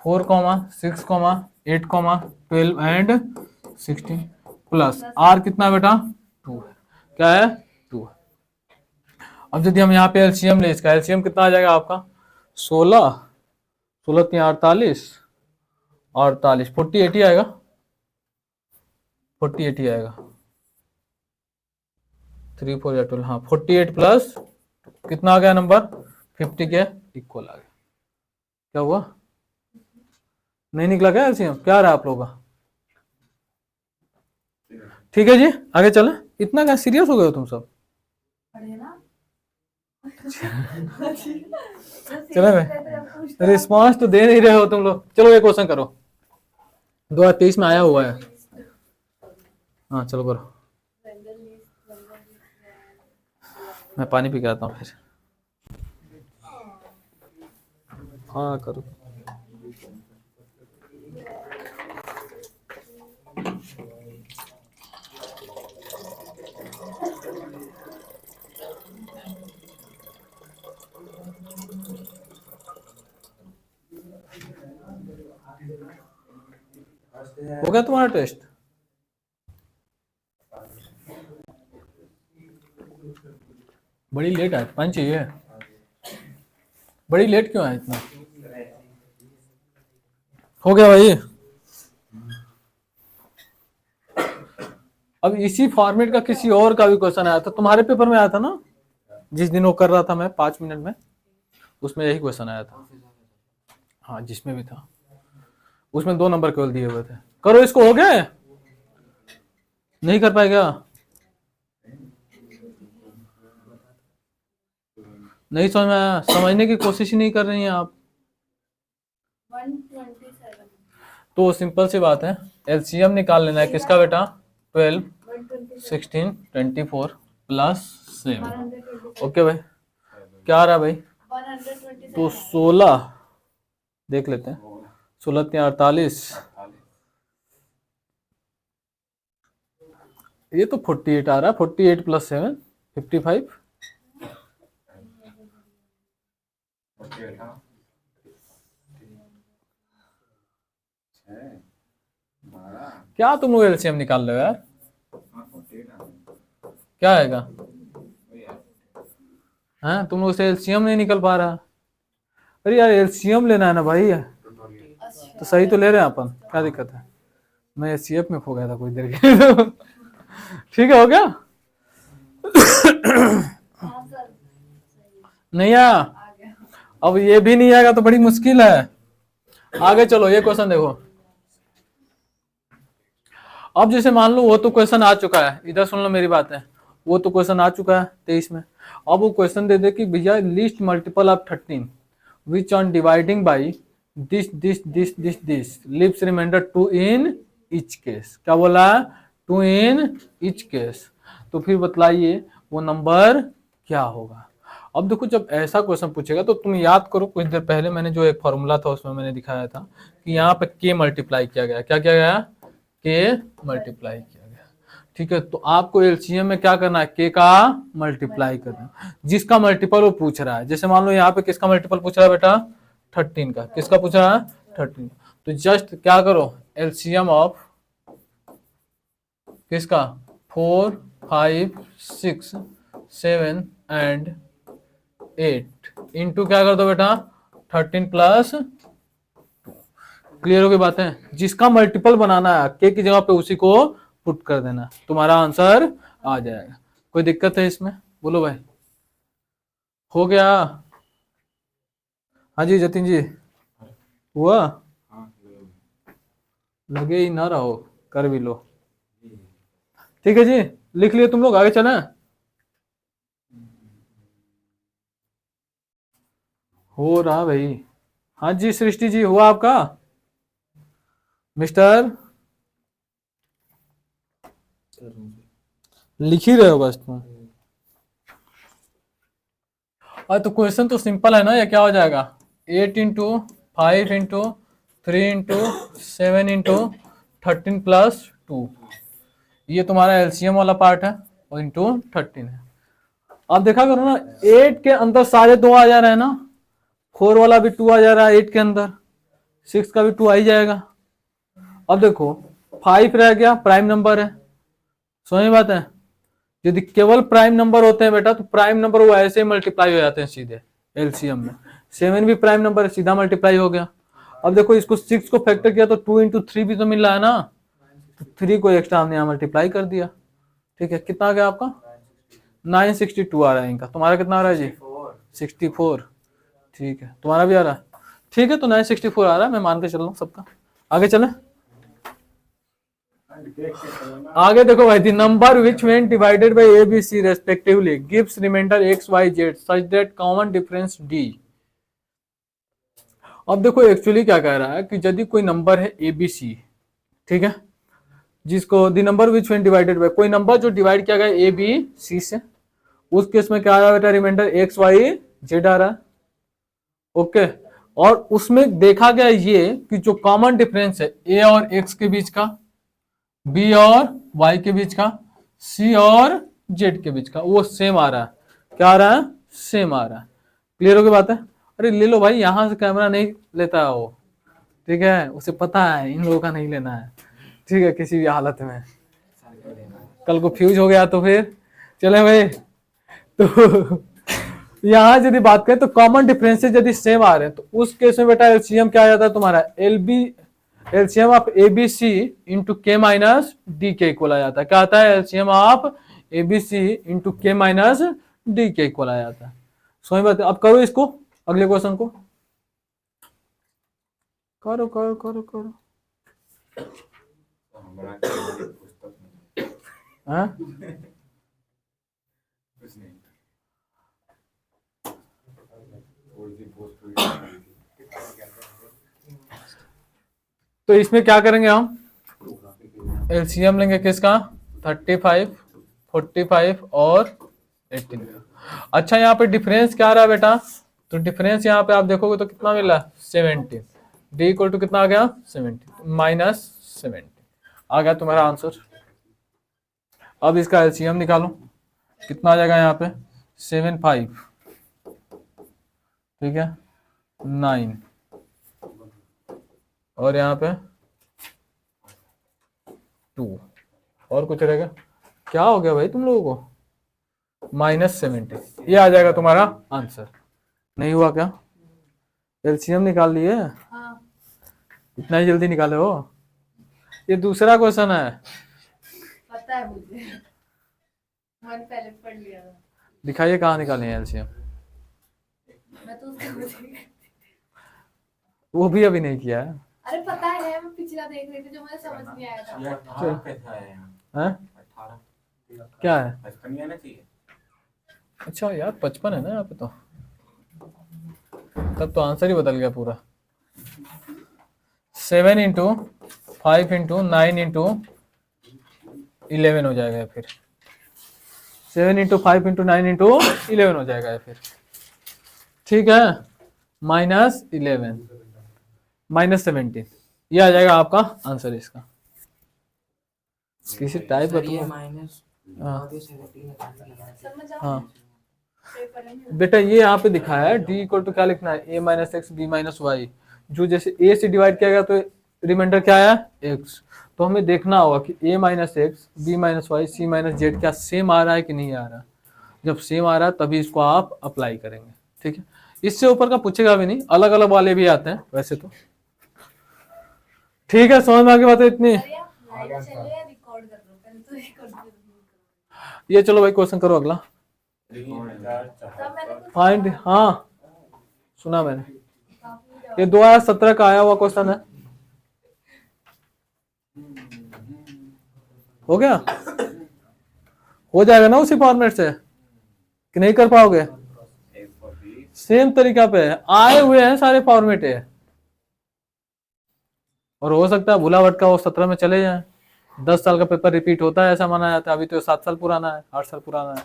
4, 6, 8, 12 एंड 16 प्लस r कितना बेटा? 2 है। क्या है? 2 है। अब यदि हम यहाँ पे एलसीएम ले, इसका एलसीएम कितना आ जाएगा आपका? 16, 16 3 48, 48 48 ही आएगा, 48 ही आएगा। 3 4 या 12, हाँ 48 प्लस कितना आ गया नंबर? 50 के इक्वल आ गया। क्या हुआ? नहीं निकला क्या एलसीएम? क्या रहा आप लोगों का? ठीक है जी, आगे चले। इतना क्या सीरियस हो गए हो तुम सब? पढ़े ना चलो भाई, रिस्पॉन्स तो दे नहीं रहे हो तुम लोग। चलो एक क्वेश्चन करो, 2023 में आया हुआ है। हाँ चलो करो, मैं पानी पी के आता हूँ फिर। हाँ करो। हो गया तुम्हारा टेस्ट? बड़ी लेट आए, पानी चाहिए? बड़ी लेट क्यों आए इतना? हो गया भाई। अब इसी फॉर्मेट का किसी और का भी क्वेश्चन आया था, तुम्हारे पेपर में आया था ना, जिस दिन वो कर रहा था मैं 5 मिनट में, उसमें यही क्वेश्चन आया था। हाँ जिसमें भी था, उसमें 2 नंबर केवल दिए हुए थे। करो इसको। हो गया? नहीं कर पाएगा? नहीं समझ में आया? समझने की कोशिश ही नहीं कर रही हैं आप। 127 तो सिंपल सी बात है, एलसीएम निकाल लेना है किसका बेटा? 12, 16, 24 प्लस 7। ओके भाई, क्या आ रहा है भाई? 127 तो 16 देख लेते हैं, 16 3 48, ये तो 48 आ रहा है। 48 प्लस 7 55। क्या तुम लोग एलसीएम निकाल रहे हो यार? क्या आएगा? हाँ तुम लोग से एलसीएम नहीं निकल पा रहा। अरे यार एलसीएम लेना है ना भाई, तो सही तो ले रहे हैं अपन, क्या दिक्कत है? मैं एचसीएफ में खो गया था कुछ देर के लिए। ठीक है, हो गया? हाँ सर नहीं आया? आ गया। अब ये भी नहीं आएगा तो बड़ी मुश्किल है। आगे चलो, ये क्वेश्चन देखो। अब जैसे मान लो वो तो क्वेश्चन आ चुका है, इधर सुन लो मेरी बात है, वो तो क्वेश्चन आ चुका है 23 में। अब वो क्वेश्चन दे दे कि भैया list multiple of 13 which on dividing by this this this this this leaves remainder 2 in each case. क्या बोला? 2 इन ईच केस। तो फिर बतलाइए वो नंबर क्या होगा। अब देखो जब ऐसा क्वेश्चन पूछेगा तो तुम याद करो, कुछ देर पहले मैंने जो एक फॉर्मूला था उसमें मैंने दिखाया था कि यहाँ पे के मल्टीप्लाई किया गया। क्या किया गया? के मल्टीप्लाई किया गया। ठीक है, तो आपको एलसीएम में क्या करना है? के का मल्टीप्लाई करना है, जिसका मल्टीपल वो पूछ रहा है। जैसे मान लो यहाँ पे किसका मल्टीपल पूछ रहा है बेटा? 13 का। किसका पूछ रहा है? 13। तो जस्ट क्या करो, एलसीएम ऑफ किसका? 4, 5, 6, 7 एंड 8 इंटू क्या कर दो बेटा? 13 प्लस क्लियर हो गई बातें? जिसका मल्टीपल बनाना है के की जगह पे उसी को पुट कर देना, तुम्हारा आंसर आ जाएगा। कोई दिक्कत है इसमें? बोलो भाई, हो गया? हाँ जी जतिन जी, हुआ? हाँ लगे ही ना रहो, कर भी लो। ठीक है जी, लिख लिए तुम लोग, आगे चलें? हो रहा भाई। हाँ जी सृष्टि जी, हुआ आपका? मिस्टर लिख ही रहे हो बस तुम। अरे तो क्वेश्चन तो सिंपल है ना, ये क्या हो जाएगा? 8 into 5 into 3 into 7 into 13 plus 2, ये तुम्हारा एलसीएम वाला पार्ट है, और इंटू 13 है। अब देखा करो ना, 8 के अंदर सारे 2 आ जा रहे हैं ना, 4 वाला भी 2 आ जा रहा है 8 के अंदर, 6 का भी 2 आ ही जाएगा। अब देखो 5 रह गया, प्राइम नंबर है, समझ में बात है? यदि केवल प्राइम नंबर होते हैं बेटा, तो प्राइम नंबर वो ऐसे ही मल्टीप्लाई हो जाते हैं सीधे एलसीएम में। 7 भी प्राइम नंबर है, सीधा मल्टीप्लाई हो गया। अब देखो इसको 6 को फैक्टर किया तो 2 इंटू 3 भी तो मिल रहा है ना, तो 3 को एक्स्ट्रा हमने यहाँ मल्टीप्लाई कर दिया। ठीक है, कितना आ गया आपका? 962 आ रहा है इनका। तुम्हारा कितना आ रहा है जी? 64। ठीक है, तुम्हारा भी आ रहा है? ठीक है, तो 964 आ रहा है, मैं मान के चल रहा हूँ सबका। आगे चलें? आगे देखो भाई, the number which when divided by A B C respectively gives remainder X Y Z such that common difference D. अब देखो एक्चुअली क्या कह रहा है कि यदि कोई नंबर है ए बी सी, ठीक है, जिसको the number which when divided bye, कोई नंबर जो डिवाइड किया गया ए बी सी से, उस केस में क्या आ रहा है बेटा? रिमाइंडर एक्स वाई जेड आ रहा है। ओके, और उसमें देखा गया ये कि जो कॉमन डिफरेंस है ए और एक्स के बीच का, बी और वाई के बीच का, सी और जेड के बीच का, वो सेम आ रहा है। क्या आ रहा है? सेम आ रहा है। क्लियर हो गई बात है? अरे ले लो भाई, यहां से कैमरा नहीं लेता है वो, ठीक है, उसे पता है इन लोगों का नहीं लेना है, ठीक है, किसी भी हालत में। कल को फ्यूज हो गया तो फिर चले भाई। तो यहां यदि बात करें तो कॉमन डिफरेंसेस यदि सेम आ रहे हैं, तो उस केस में बेटा एलसीएम क्या आ जाता है तुम्हारा? LCM of A B C into K minus D के इक्वल आ जाता है। क्या आता है? LCM of A B C into K minus D के इक्वल आ जाता है। समझ बात है? अब करो इसको, अगले क्वेश्चन को करो करो करो करो। हाँ? तो इसमें क्या करेंगे हम? एलसीएम लेंगे किसका? 35, 45 और 18। अच्छा, यहाँ पे डिफरेंस क्या आ रहा है बेटा? तो डिफरेंस यहाँ पे आप देखोगे तो कितना मिला? 70। डी इक्वल टू कितना आ गया? 70 माइनस 70 आ गया तुम्हारा आंसर। अब इसका एलसीएम निकालो, कितना आ जाएगा यहाँ पे? 7 5, ठीक है, 9, और यहाँ पे 2, और कुछ रहेगा? क्या हो गया भाई तुम लोगों को? -70, ये आ जाएगा तुम्हारा आंसर। नहीं हुआ क्या? एलसीएम निकाल लिए? हाँ, इतना ही जल्दी निकाले हो? ये दूसरा क्वेश्चन है। पता है मुझे, मैंने पहले पढ़ लिया था। दिखाइए कहाँ निकाले हैं एलसीएम। मैं तो उसको वो भी अभी नहीं किया है। अरे पता है, मैं पिछला देख रही थी जो मुझे समझ नहीं आया था। ये 18 कैसा है? हैं? 18 क्या है? 55 आना चाहिए। अच्छा यार 55 है ना यहाँ पे, तो तब तो आंसर ही बदल गया पूरा। 7 इंटू 5 इंटू 9 इंटू 11 हो जाएगा फिर। 7 इंटू 5 इंटू 9 इंटू 11 हो जाएगा फिर, ठीक है, -11 -17, ये आ जाएगा आपका आंसर इसका। किसी टाइप का ये तुम, माइनस हाँ समझ आ हाँ पेपर में बेटा, ये यहाँ पे दिखाया है डी इक्वल टू क्या लिखना है? a minus X B minus Y. जो जैसे a से डिवाइड किया गया तो रिमाइंडर क्या आया? x। तो हमें देखना होगा कि a minus X B minus Y C minus Z क्या सेम आ रहा है कि नहीं आ रहा। जब सेम आ रहा है तभी इसको आप अप्लाई करेंगे, ठीक है। इससे ऊपर का पूछेगा भी नहीं, अलग अलग वाले भी आते हैं वैसे तो। ठीक है, समझ में आगे बात है इतनी। अरे आप लाइव चलो या रिकॉर्ड कर लो, पहले तो रिकॉर्ड कर लो। ये चलो भाई क्वेश्चन करो अगला। 3 4 तब मैंने कुछ फाइंड, हाँ सुना मैंने, काफी ये 2017 का आया हुआ क्वेश्चन है। हो गया, हो जाएगा ना उसी फॉर्मेट से कि नहीं कर पाओगे? सेम तरीका पे है, आए हुए हैं सारे फॉर्मेट है, और हो सकता है भूला भटका वो 17 में चले जाए। 10 साल का पेपर रिपीट होता है ऐसा माना जाता है। अभी तो 7 साल पुराना है, 8 साल पुराना है,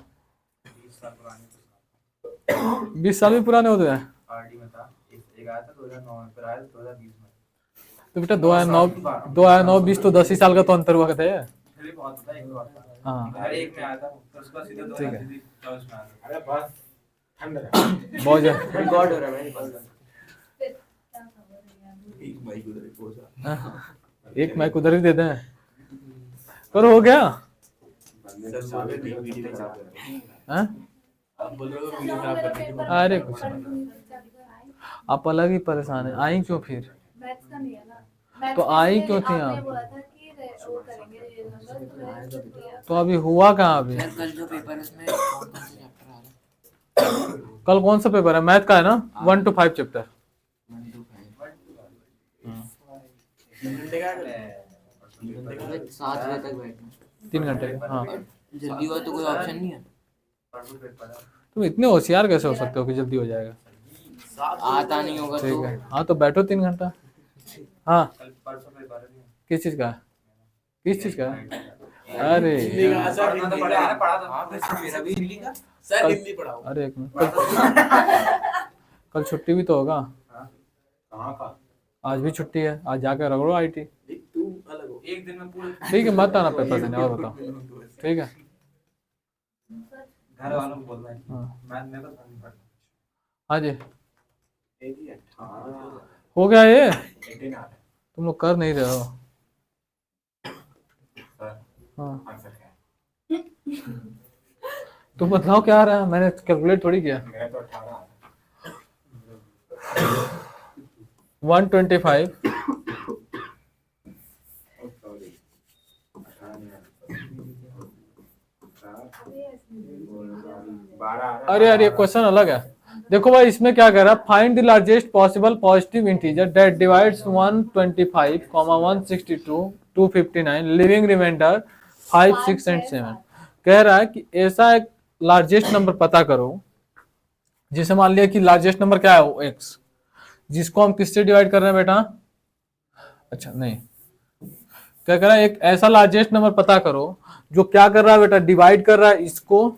20 साल भी पुराने होते हैं। आरडी में था, एक आया था 2009 में, फिर आया 2020 में। तो बेटा 2009 20 तो 10 ही साल का तो अंतर हुआ करते हैं। फिर भी बहुत था, एक बार था। हाँ हर एक में आया था, फिर उसके बाद सीधे ठीक है। 2024 में आया था। अरे बस ठंड रहा। बहुत ज्यादा। रिकॉर्ड हो रहा है मेरे पास। फिर क्या खबर है यार? एक माइक उधर एक पोसा। एक माइक उधर ही देते हैं, पर हो गया। सर वो भी वीडियो खराब कर रहे हैं। हाँ? आप बोल रहे हो चलो वीडियो खराब मेरा कर रहे हैं। पेपर अरे कुछ पढ़ नहीं। लूंगी, चल आई। आप अलग ही परेशान है, आई क्यों फिर? मैथ्स का नहीं है ना। मैथ्स तो के आई लिए क्यों थी आपने आप? बोला था कि वो करेंगे ये नंबर, तो मैंने कर दिया। तो अभी हुआ कहाँ अभी? यार कल जो पेपर है उसमें कौन कौन से चैप्टर आ रहे हैं? कल कौन सा पेपर है? मैथ का है ना, 1 to 5 चैप्टर। 1 2 घंटे का है। 5 7 बजे तक बैठना। 3 घंटे का, हाँ। जल्दी हुआ तो कोई ऑप्शन नहीं है। परसों पेपर है। तुम इतने होशियार कैसे हो सकते हो कि जल्दी हो जाएगा? आता नहीं होगा ठीक तो है, हाँ तो बैठो 3 घंटा। हाँ, कल परसों पेपर है। किस चीज का है? किस चीज का है? अरे यार, सर हिंदी पढ़ा था। हां, फिर मेरा भी हिंदी का। सर हिंदी पढ़ाओ। अरे एक मिनट, कल छुट्टी भी तो होगा। कहाँ का? आज भी छुट्टी है, आज जाकर रगड़ो आईटी। तू अलग हो। एक दिन में पूरे ठीक है, मत आना पेपर देने, और बताओ। ठीक है, घर वालों को बोलना है। हाँ मैं तो नहीं पढ़ता। हाँ जी, 18 हो गया ये। 18 आ रहा है तुम लोग कर नहीं रहे हो। सर। हाँ, आंसर क्या है? तुम बताओ क्या आ रहा है, मैंने कैलकुलेट थोड़ी किया। मेरा तो 18 आ रहा है। 125 सॉरी 18 नहीं आ रहा। 12 आ रहा है। अरे यार ये क्वेश्चन अलग है। देखो भाई इसमें क्या कह रहा है, find the largest possible positive integer that divides 125, 162, 259, living remainder 5, 6 and 7। कह रहा है कि ऐसा एक लार्जेस्ट नंबर पता करो, जिसे मान लिया कि लार्जेस्ट नंबर क्या है वो x, जिसको हम किससे डिवाइड कर रहे हैं बेटा? अच्छा नहीं, क्या कर रहा है, एक ऐसा लार्जेस्ट नंबर पता करो जो क्या कर रहा है बेटा, डिवाइड कर रहा है इसको,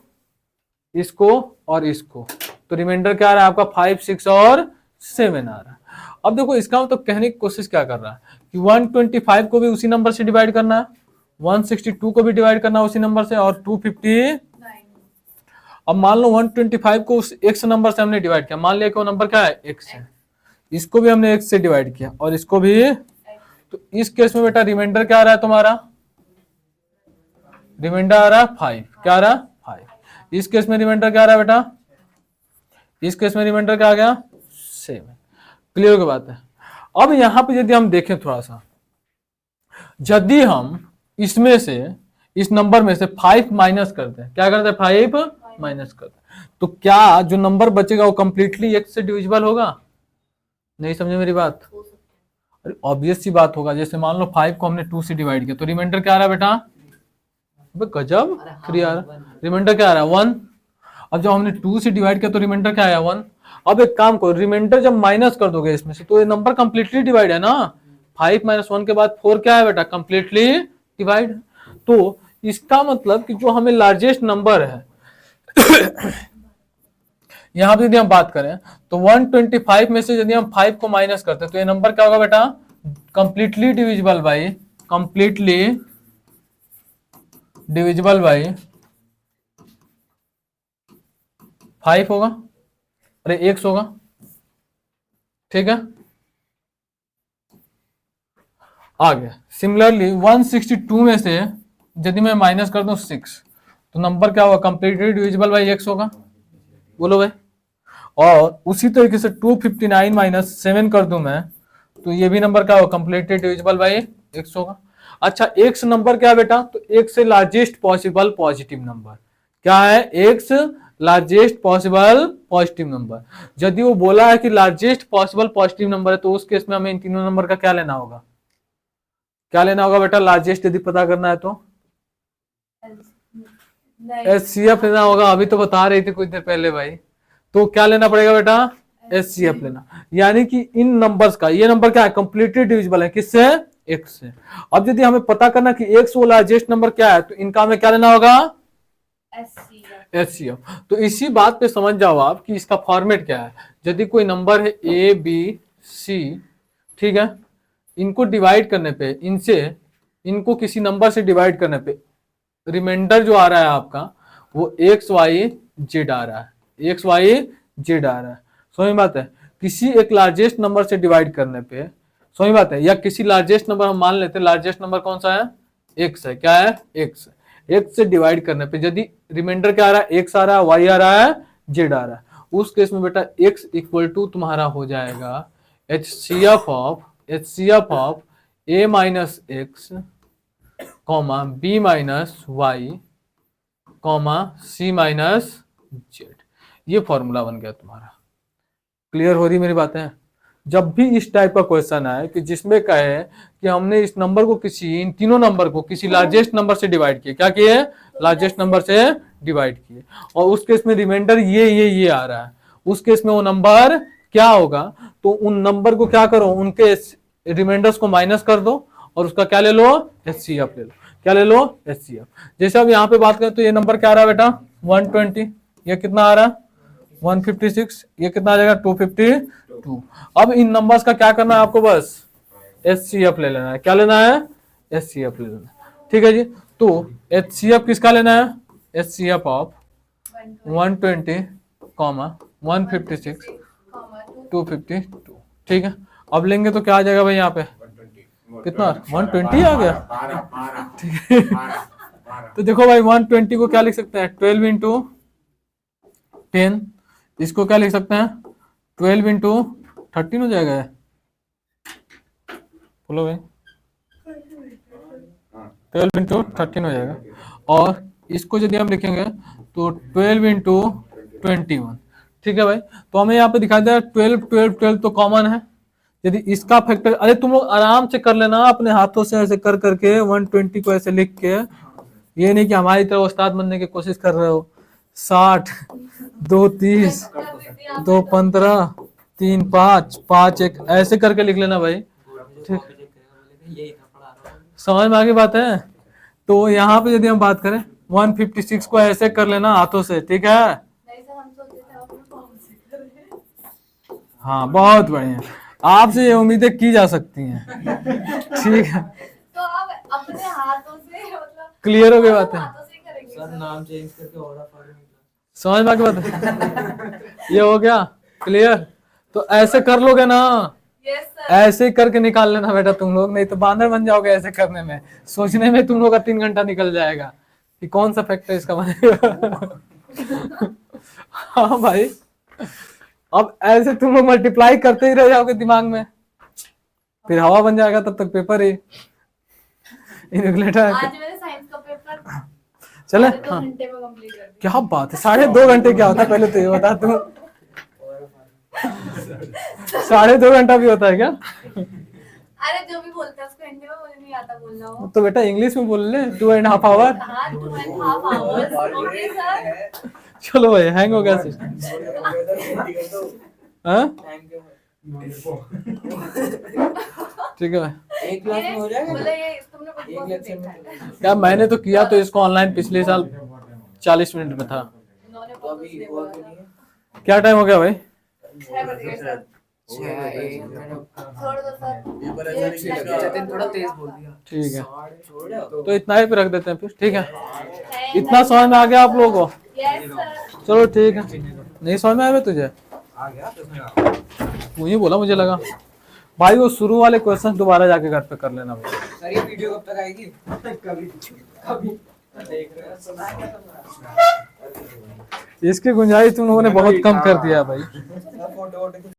इसको और इसको। तो रिमाइंडर क्या आ रहा है आपका? 5, 6 और 7 आ रहा है। अब देखो इसका मतलब कहने की कोशिश क्या कर रहा है कि 125 को भी उसी नंबर से डिवाइड करना है, 162 को भी डिवाइड करना है उसी नंबर से, और 250। अब मान लो 125 को उस x नंबर से हमने डिवाइड किया, मान लिया कि वो नंबर क्या है? x है। इसको भी हमने x से डिवाइड किया और इसको भी। तो इस केस में बेटा रिमाइंडर क्या आ रहा है तुम्हारा? रिमाइंडर आ रहा है 5। क्या आ रहा है? 5। इस केस में रिमाइंडर क्या आ रहा है बेटा? इस केस में रिमाइंडर क्या आ गया? 7। क्लियर की बात है। अब यहां पे यदि हम देखें थोड़ा सा, यदि हम इसमें से, इस नंबर में से 5 माइनस करते हैं, क्या करते हैं? 5 माइनस करते हैं, तो क्या जो नंबर बचेगा वो कंप्लीटली x से डिविजिबल होगा? नहीं समझे मेरी बात? अरे ऑब्वियस सी बात होगा। जैसे मान लो 5 को हमने 2 से डिवाइड किया, तो रिमाइंडर क्या आ रहा है बेटा? अबे गजब, 3 आ रहा है। रिमाइंडर क्या आ रहा है? 1। अब जब हमने 2 से डिवाइड किया तो रिमाइंडर क्या आया? 1। अब एक काम करो, रिमाइंडर जब माइनस कर दोगे इसमें से, तो ये नंबर कंप्लीटली डिवाइड है ना। 5 - 1 के बाद 4 क्या है बेटा? Completely divide. तो इसका मतलब कि जो हमें लार्जेस्ट नंबर है यहां पे यदि हम बात करें तो 125 में से यदि हम 5 को माइनस करते हैं तो ये नंबर क्या होगा बेटा? Completely divisible by, completely divisible by 5 होगा। अरे x होगा, ठीक है। आ गया। सिमिलरली 162 में से यदि मैं माइनस कर दूं 6, तो नंबर क्या होगा? कंप्लीटली डिविजिबल बाई x होगा। बोलो भाई। और उसी तरीके से 259 - 7 कर दूं मैं, तो ये भी नंबर क्या होगा, कंप्लीटली डिविजिबल बाय x होगा। अच्छा x नंबर क्या है बेटा, तो x से लार्जेस्ट पॉसिबल पॉजिटिव नंबर क्या है, x largest possible positive number. यदि वो बोला है कि लार्जेस्ट पॉसिबल पॉजिटिव नंबर है तो उस केस में हमें इन तीनों नंबर का क्या लेना होगा, क्या लेना होगा बेटा, लार्जेस्ट यदि पता करना है तो HCF लेना होगा। अभी तो बता रही थी कुछ देर पहले भाई, तो क्या लेना पड़ेगा बेटा, HCF लेना। यानी कि इन नंबर्स का, ये नंबर क्या है, कंप्लीटली डिविजिबल है किससे, x से। अब यदि हमें पता करना कि x वो लार्जेस्ट नंबर क्या है तो इनका हमें क्या लेना होगा, HCF। तो इसी बात पे समझ जाओ आप कि इसका फॉर्मेट क्या है। यदि कोई नंबर है A B C, ठीक है, इनको डिवाइड करने पे, इनको किसी नंबर से डिवाइड करने पे रिमाइंडर जो आ रहा है आपका वो XYZ आ रहा है, XYZ आ रहा है। समझ में बात है, किसी एक लार्जेस्ट नंबर से डिवाइड करने पे, समझ में बात है, या किसी लार्जेस्ट नंबर हम मान लेते हैं, लार्जेस्ट नंबर कौन सा है, x है, क्या है, x से डिवाइड करने पे यदि रिमाइंडर क्या आ रहा है, x आ रहा है, y आ रहा है, z आ रहा है, उस केस में बेटा x इक्वल टू तुम्हारा हो जाएगा HCF of a minus x comma b minus y comma c minus z। ये फॉर्मूला बन गया तुम्हारा। क्लियर हो रही मेरी बातें। जब भी इस टाइप का क्वेश्चन आए कि जिसमें कहे कि हमने इस नंबर को इन तीनों नंबर को किसी लार्जेस्ट नंबर से डिवाइड किए, क्या किए, लार्जेस्ट नंबर से डिवाइड किए, और उस केस में रिमाइंडर ये आ रहा है, उस केस में वो नंबर क्या होगा, तो उन नंबर को क्या करो, उनके रिमाइंडर्स को माइनस कर दो और उसका क्या ले लो, HCF ले लो। क्या ले लो, HCF। जैसे अब यहाँ पे बात करें तो ये नंबर क्या आ रहा है बेटा 120, ये कितना आ रहा है 156, ये कितना आ जाएगा 252। अब इन नंबर्स का क्या करना है आपको, बस HCF ले लेना है। क्या लेना है, HCF ले लेना है। ठीक है जी, तो HCF किसका लेना है, HCF ऑफ 120 156 252। ठीक है, अब लेंगे तो क्या आ जाएगा भाई यहाँ पे, कितना 120 आ गया। तो देखो भाई 120 को क्या लिख सकते हैं, 12 इंटू 10, इसको क्या लिख सकते हैं 12 इंटू 13 हो जाएगा, बोलो भाई 12 इंटू 13 हो जाएगा। और इसको यदि हम लिखेंगे तो 12 इंटू 21। ठीक है भाई, तो हमें यहाँ पे दिखाई दे रहा है 12 12 12 तो कॉमन है। यदि इसका फैक्टर, अरे तुम लोग आराम से कर लेना अपने हाथों से, ऐसे कर करके 120 को ऐसे लिख के, ये नहीं कि हमारी तरह उस्ताद बनने की कोशिश कर रहे हो। 60 2 30 2 15 3 5 5 1 ऐसे करके लिख लेना भाई। ठीक, समझ में आ गई बात है। तो यहाँ पे यदि हम बात करें 156 को ऐसे कर लेना हाथों से, ठीक है। हाँ बहुत बढ़िया, आपसे ये उम्मीदें की जा सकती हैं। ठीक है, तो आप अपने हाथों से मतलब क्लियर हो गई बात है, हाथों से ही करेंगे सर नाम चेंज करके और समझ में आ गई बात है। ये हो गया क्लियर। तो ऐसे कर लोगे ना, यस सर। ऐसे ही करके निकाल लेना बेटा तुम लोग, नहीं तो बांदर बन जाओगे ऐसे करने में। सोचने में तुम लोग का 3 घंटा निकल जाएगा कि कौन सा फैक्टर इसका बनेगा। हाँ भाई, अब ऐसे तुम लोग मल्टीप्लाई करते ही रह जाओगे दिमाग में, फिर हवा बन जाएगा तब तक पेपर ही इनविजिलेटर। आज मैंने साइंस का पेपर चले 2 हाँ, घंटे में कंप्लीट कर दिया। क्या बात है, 2.5 घंटे क्या होता है पहले तो ये बता तू। 2.5 घंटा भी होता है क्या? अरे जो भी बोलते हैं उसको हिंदी में मुझे नहीं आता बोलना वो। तो बेटा इंग्लिश में बोल ले 2.5 आवर। हाँ 2.5 आवर्स ओके सर। चलो भाई, हैंग हो गया सिस्टम। हाँ ठीक है भाई, एक क्लास में हो जाएगा बोले ये तुमने कुछ एक बहुत लेक्चर देखा में। है। क्या मैंने तो किया तो इसको ऑनलाइन पिछले साल 40 मिनट में था। उन्होंने तो बहुत अभी कुछ हुआ बोला तो था। नहीं है। क्या टाइम हो गया भाई? 6 बजे सर। 6 1 छोड़ दो सर। जतिन थोड़ा तेज बोल दिया। ठीक है, छोड़ दो। तो इतना ही पे रख देते हैं फिर। ठीक है, Thank इतना you. समझ में आ गया आप लोगों को? Yes sir. चलो ठीक है, नहीं समझ में आया तुझे? आ गया तो मुझे बोला, मुझे लगा भाई वो शुरू वाले क्वेश्चन दोबारा जाके घर पे कर लेना भाई। सर ये वीडियो कब तक आएगी? कभी कभी देख रहे हैं, सुनाएगा तो इसकी गुंजाइश तुम लोगों ने बहुत कम कर दिया भाई। फोटो